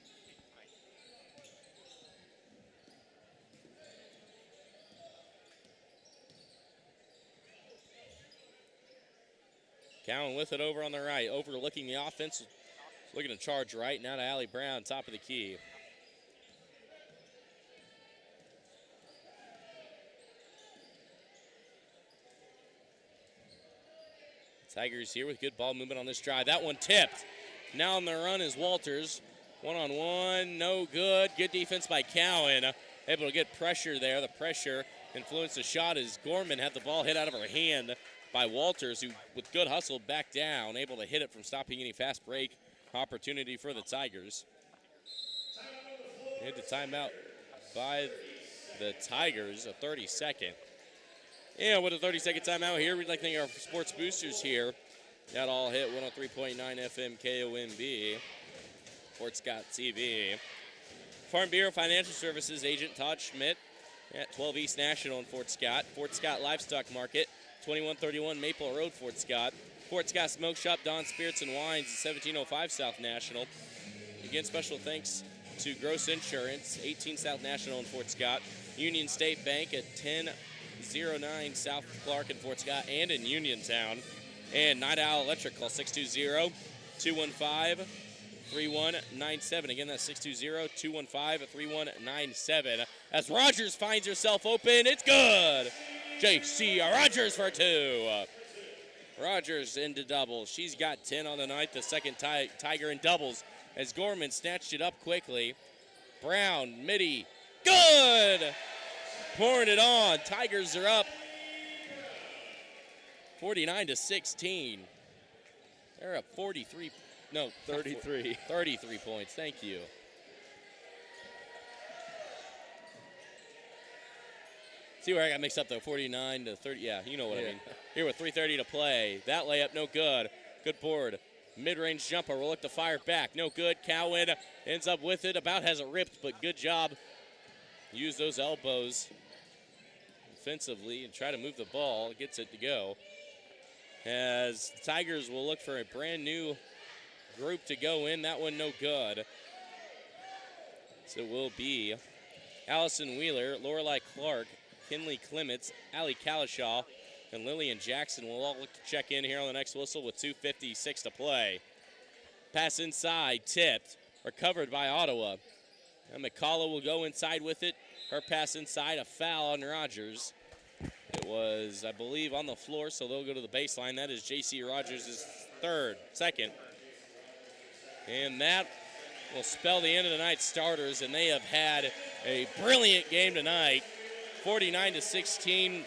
Cowan with it over on the right, overlooking the offense. Looking to charge right now to Allie Brown, top of the key. Tigers here with good ball movement on this drive. That one tipped. Now on the run is Walters. One-on-one, no good. Good defense by Cowan. Able to get pressure there. The pressure influenced the shot as Gorman had the ball hit out of her hand by Walters, who with good hustle back down, able to hit it from stopping any fast break opportunity for the Tigers. Hit the timeout by the Tigers, a 30-second. Yeah, with a 30-second timeout here, we'd like to thank our sports boosters here. That all hit 103.9 FM KOMB, Fort Scott TV. Farm Bureau Financial Services agent Todd Schmidt at 12 East National in Fort Scott. Fort Scott Livestock Market, 2131 Maple Road, Fort Scott. Fort Scott Smoke Shop, Don Spirits and Wines, 1705 South National. Again, special thanks to Gross Insurance, 18 South National in Fort Scott. Union State Bank at 1009 South Clark in Fort Scott and in Uniontown. And Night Owl Electric, call 620-215-3197. Again, that's 620-215-3197. As Rogers finds herself open, it's good. J.C. Rogers for 2. Rogers into doubles. She's got 10 on the night, the second Tiger in doubles as Gorman snatched it up quickly. Brown, midi, good! Pouring it on. Tigers are up 49-16. They're up 33 points. Thank you. See where I got mixed up, though, 49-30. Yeah, you know what I mean. Here with 3:30 to play. That layup, no good. Good board. Mid-range jumper will look to fire back. No good. Cowan ends up with it. About has it ripped, but good job. Use those elbows offensively and try to move the ball. Gets it to go. As the Tigers will look for a brand new group to go in. That one no good. So it will be Allison Wheeler, Lorelei Clark, Kinley Clements, Allie Kalishaw, and Lillian Jackson will all look to check in here on the next whistle with 2:56 to play. Pass inside, tipped, recovered by Ottawa. And McCullough will go inside with it. Her pass inside, a foul on Rogers. It was, I believe, on the floor, so they'll go to the baseline. That is J.C. Rogers' second. And that will spell the end of the night's starters, and they have had a brilliant game tonight. 49-16,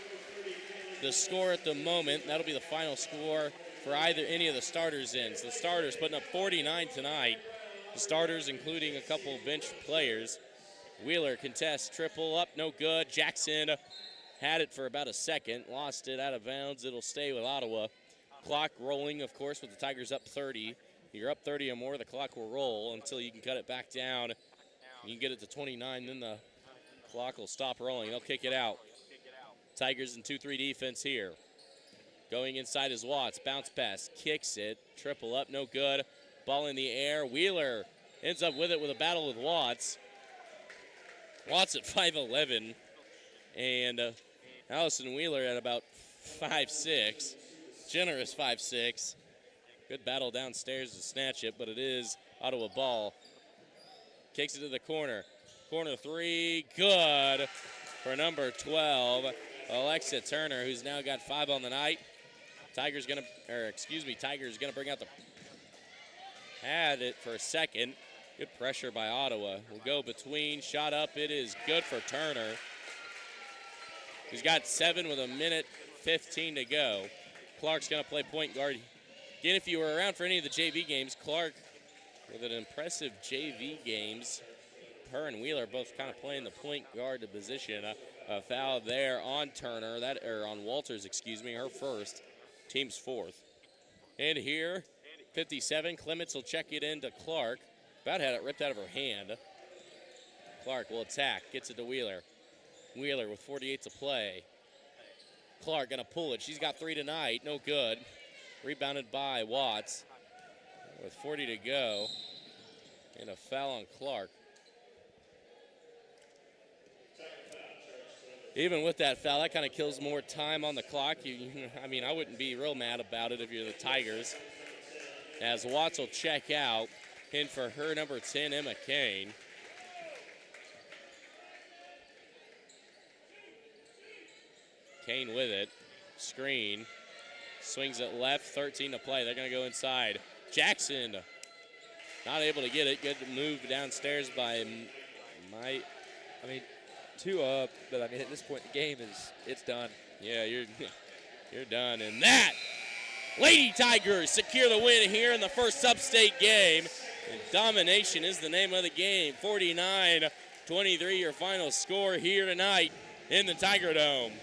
the score at the moment. That'll be the final score for any of the starters ends. The starters putting up 49 tonight. The starters, including a couple bench players. Wheeler contests triple up, no good. Jackson had it for about a second, lost it out of bounds. It'll stay with Ottawa. Clock rolling, of course, with the Tigers up 30. You're up 30 or more, the clock will roll until you can cut it back down. You can get it to 29, then the clock will stop rolling. They'll kick it out. Tigers in 2-3 defense here. Going inside is Watts. Bounce pass. Kicks it. Triple up. No good. Ball in the air. Wheeler ends up with it with a battle with Watts. Watts at 5'11". And Allison Wheeler at about 5'6". Generous 5'6". Good battle downstairs to snatch it, but it is Ottawa ball. Kicks it to the corner. Corner three. Good for number 12. Alexa Turner, who's now got 5 on the night. Tigers gonna bring out the, had it for a second. Good pressure by Ottawa. Will go between, shot up, it is good for Turner. He's got 7 with 1:05 2:15 to go. Clark's going to play point guard. Again, if you were around for any of the JV games, Clark with an impressive JV games. Her and Wheeler both kind of playing the point guard position. A foul there on Turner, on Walters, excuse me, her first, team's fourth. And here, 57, Clements will check it into Clark. About had it ripped out of her hand. Clark will attack, gets it to Wheeler. Wheeler with 48 to play. Clark gonna pull it. She's got 3 tonight, no good. Rebounded by Watts with 40 to go. And a foul on Clark. Even with that foul, that kind of kills more time on the clock. I mean, I wouldn't be real mad about it if you're the Tigers. As Watts will check out, in for her number 10, Emma Kane. Kane with it, screen, swings it left, 13 to play. They're going to go inside. Jackson not able to get it. Good move downstairs by Mike. I mean, 2 up, but I mean, at this point in the game, it's done. Yeah, you're done. And that, Lady Tigers secure the win here in the first sub-state game. And domination is the name of the game. 49-23, your final score here tonight in the Tiger Dome.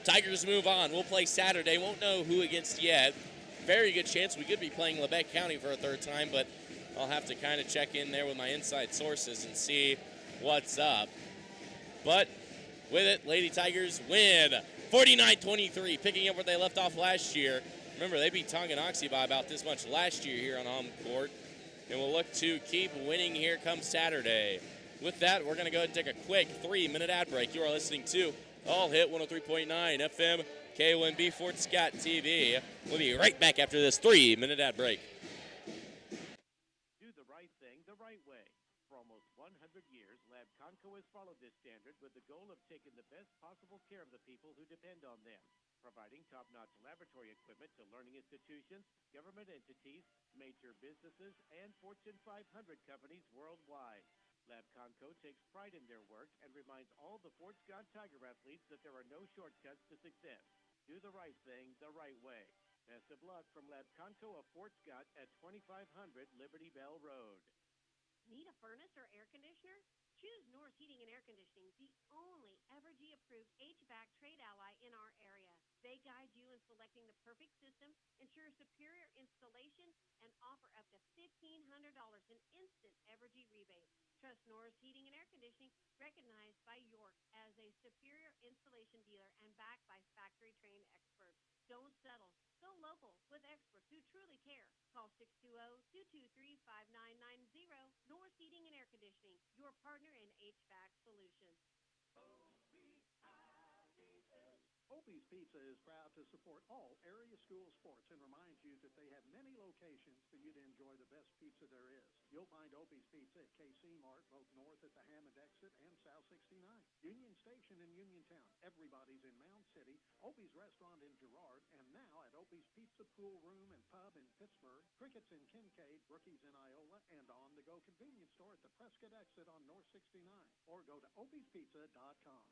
Tigers move on. We'll play Saturday. Won't know who against yet. Very good chance we could be playing Lebec County for a third time, but I'll have to kind of check in there with my inside sources and see what's up. But with it, Lady Tigers win 49-23, picking up where they left off last year. Remember, they beat Tonganoxie by about this much last year here on home court. And we'll look to keep winning here come Saturday. With that, we're going to go ahead and take a quick 3-minute ad break. You are listening to All Hit 103.9 FM, KOMB Fort Scott TV. We'll be right back after this 3-minute ad break. Do the right thing the right way. For almost 100 years, Lab Conco has followed this standard with the goal of taking the best possible care of the people who depend on them, providing top-notch laboratory equipment to learning institutions, government entities, major businesses, and Fortune 500 companies worldwide. Lab Conco takes pride in their work and reminds all the Fort Scott Tiger athletes that there are no shortcuts to success. Do the right thing the right way. Best of luck from Lab Conco of Fort Scott at 2500 Liberty Bell Road. Need a furnace or air conditioner? Choose Norris Heating and Air Conditioning, the only Evergy-approved HVAC trade ally in our area. They guide you in selecting the perfect system, ensure superior installation, and offer up to $1,500 in instant Evergy rebate. Trust Norris Heating and Air Conditioning, recognized by York as a superior installation dealer and backed by factory-trained experts. Don't settle. Go local with experts who truly care. Call 620-223-5990. Norris Heating and Air Conditioning, your partner in HVAC solutions. Opie's Pizza is proud to support all area school sports and reminds you that they have many locations for you to enjoy the best pizza there is. You'll find Opie's Pizza at KC Mart, both north at the Hammond exit and South 69. Union Station in Uniontown. Everybody's in Mound City. Opie's Restaurant in Girard. And now at Opie's Pizza Pool Room and Pub in Pittsburgh. Crickets in Kincaid. Brookies in Iola. And on-the-go convenience store at the Prescott exit on North 69. Or go to opiespizza.com.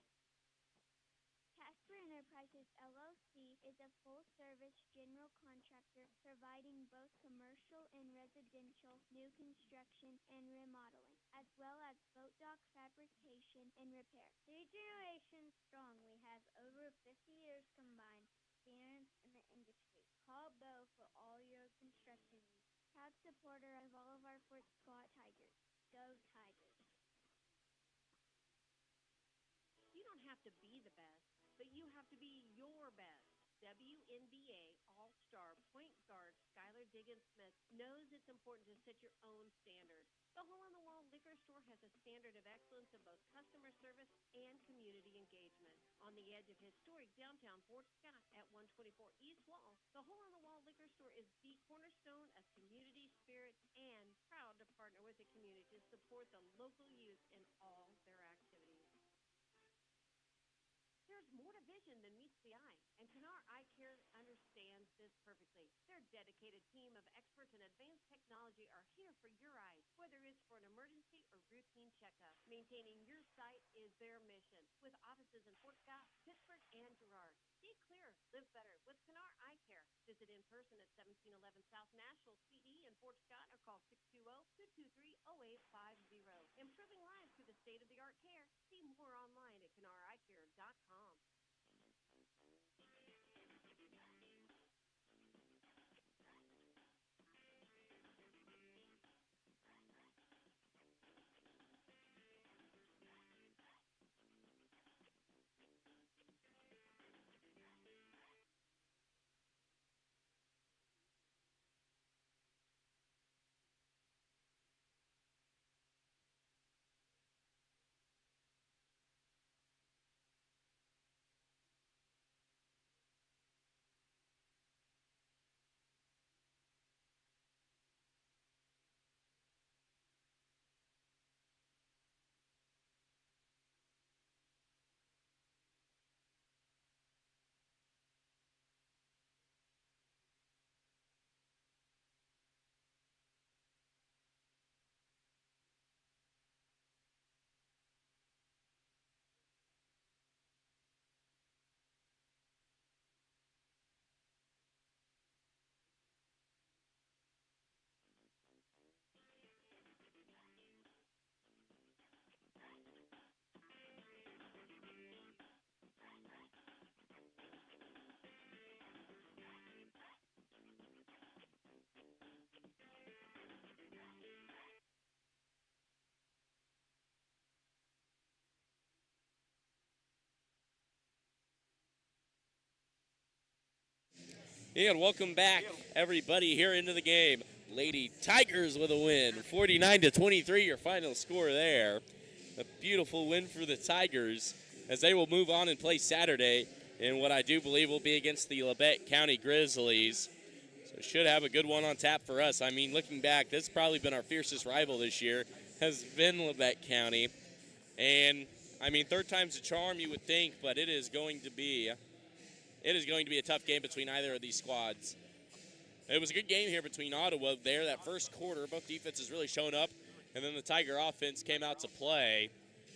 Casper Enterprises LLC is a full-service general contractor providing both commercial and residential new construction and remodeling, as well as boat dock fabrication and repair. 3 generations strong, we have over 50 years combined experience in the industry. Call Bo for all your construction needs. Proud supporter of all of our Fort Scott Tigers. Go Tigers! You don't have to be the best, but you have to be your best. WNBA All-Star point guard Skylar Diggins-Smith knows it's important to set your own standards. The Hole-in-the-Wall Liquor Store has a standard of excellence in both customer service and community engagement. On the edge of historic downtown Fort Scott at 124 East Wall, the Hole-in-the-Wall Liquor Store is the cornerstone of community spirit and proud to partner with the community to support the local youth in all their activities. There There's more to vision than meets the eye, and Canar Eye Care understands this perfectly. Their dedicated team of experts in advanced technology are here for your eyes, whether it's for an emergency or routine checkup. Maintaining your sight is their mission, with offices in Fort Scott, Pittsburgh, and Girard. See clear, live better with Canar Eye Care. Visit in person at 1711 South National CE in Fort Scott or call 620-223-0850. Improving lives through the state-of-the-art care. See more online at CanarEyeCare.com. And welcome back, everybody, here into the game. Lady Tigers with a win, 49-23, your final score there. A beautiful win for the Tigers as they will move on and play Saturday in what I do believe will be against the Labette County Grizzlies. So should have a good one on tap for us. I mean, looking back, this has probably been our fiercest rival this year, has been Labette County. And, I mean, third time's a charm, you would think, but it is going to be a tough game between either of these squads. It was a good game here between Ottawa there. That first quarter, both defenses really showing up, and then the Tiger offense came out to play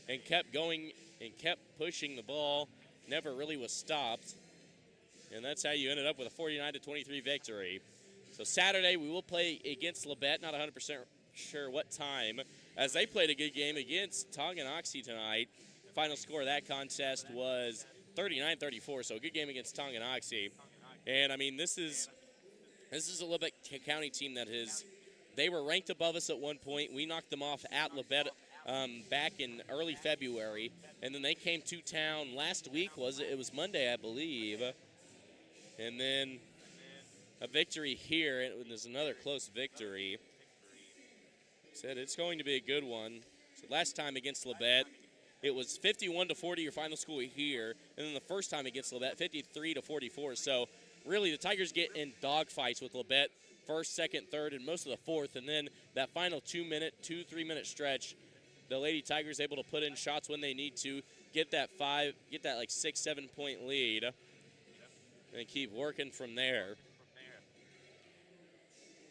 and kept going and kept pushing the ball. Never really was stopped. And that's how you ended up with a 49-23 victory. So Saturday we will play against Labette, not 100% sure what time, as they played a good game against Tonganoxie tonight. Final score of that contest was 39-34, so a good game against Tonganoxie. And, I mean, this is a Labette County team that they were ranked above us at one point. We knocked them off at Labette back in early February. And then they came to town last week, it was Monday, I believe. And then a victory here, and there's another close victory. Said it's going to be a good one. So last time against Labette, it was 51-40 your final score here, and then the first time against Labette, 53-44. So really the Tigers get in dogfights with Labette, first, second, third, and most of the fourth, and then that final 3-minute stretch, the Lady Tigers able to put in shots when they need to, get that 6-7 point lead, and keep working from there.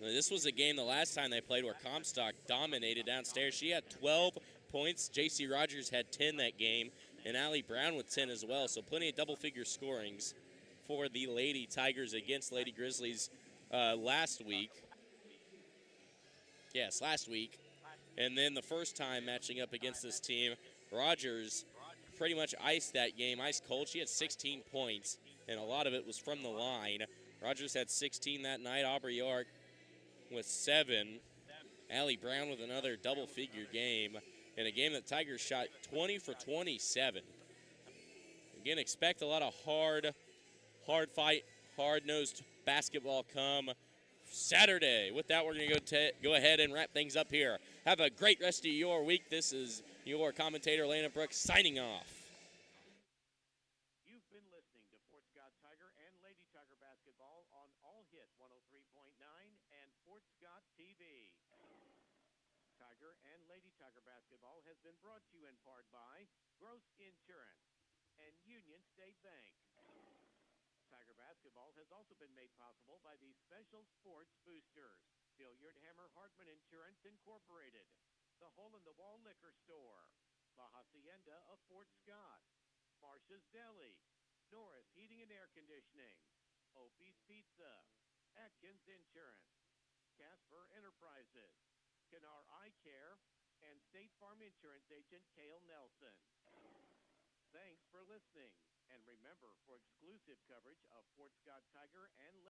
Now, this was a game the last time they played where Comstock dominated downstairs. She had 12 points. J.C. Rogers had 10 that game, and Allie Brown with 10 as well. So plenty of double-figure scorings for the Lady Tigers against Lady Grizzlies last week. Yes, last week. And then the first time matching up against this team, Rogers pretty much iced that game, ice cold. She had 16 points, and a lot of it was from the line. Rogers had 16 that night. Aubrey York with 7. Allie Brown with another double-figure game. In a game that Tigers shot 20 for 27. Again, expect a lot of hard fight, hard-nosed basketball come Saturday. With that, we're going to go ahead and wrap things up here. Have a great rest of your week. This is your commentator, Lana Brooks, signing off. You've been listening to Fort Scott Tiger and Lady Tiger basketball on All Hit 103.9 and Fort Scott TV. Tiger and Lady Tiger basketball has been brought to you in part by Gross Insurance and Union State Bank. Tiger basketball has also been made possible by these special sports boosters. Billiard Hammer Hartman Insurance Incorporated, the Hole in the Wall Liquor Store, La Hacienda of Fort Scott, Marcia's Deli, Norris Heating and Air Conditioning, Opie's Pizza, Atkins Insurance, Casper Enterprises, Kennar Eye Care, and State Farm Insurance Agent Cale Nelson. Thanks for listening. And remember, for exclusive coverage of Fort Scott Tiger and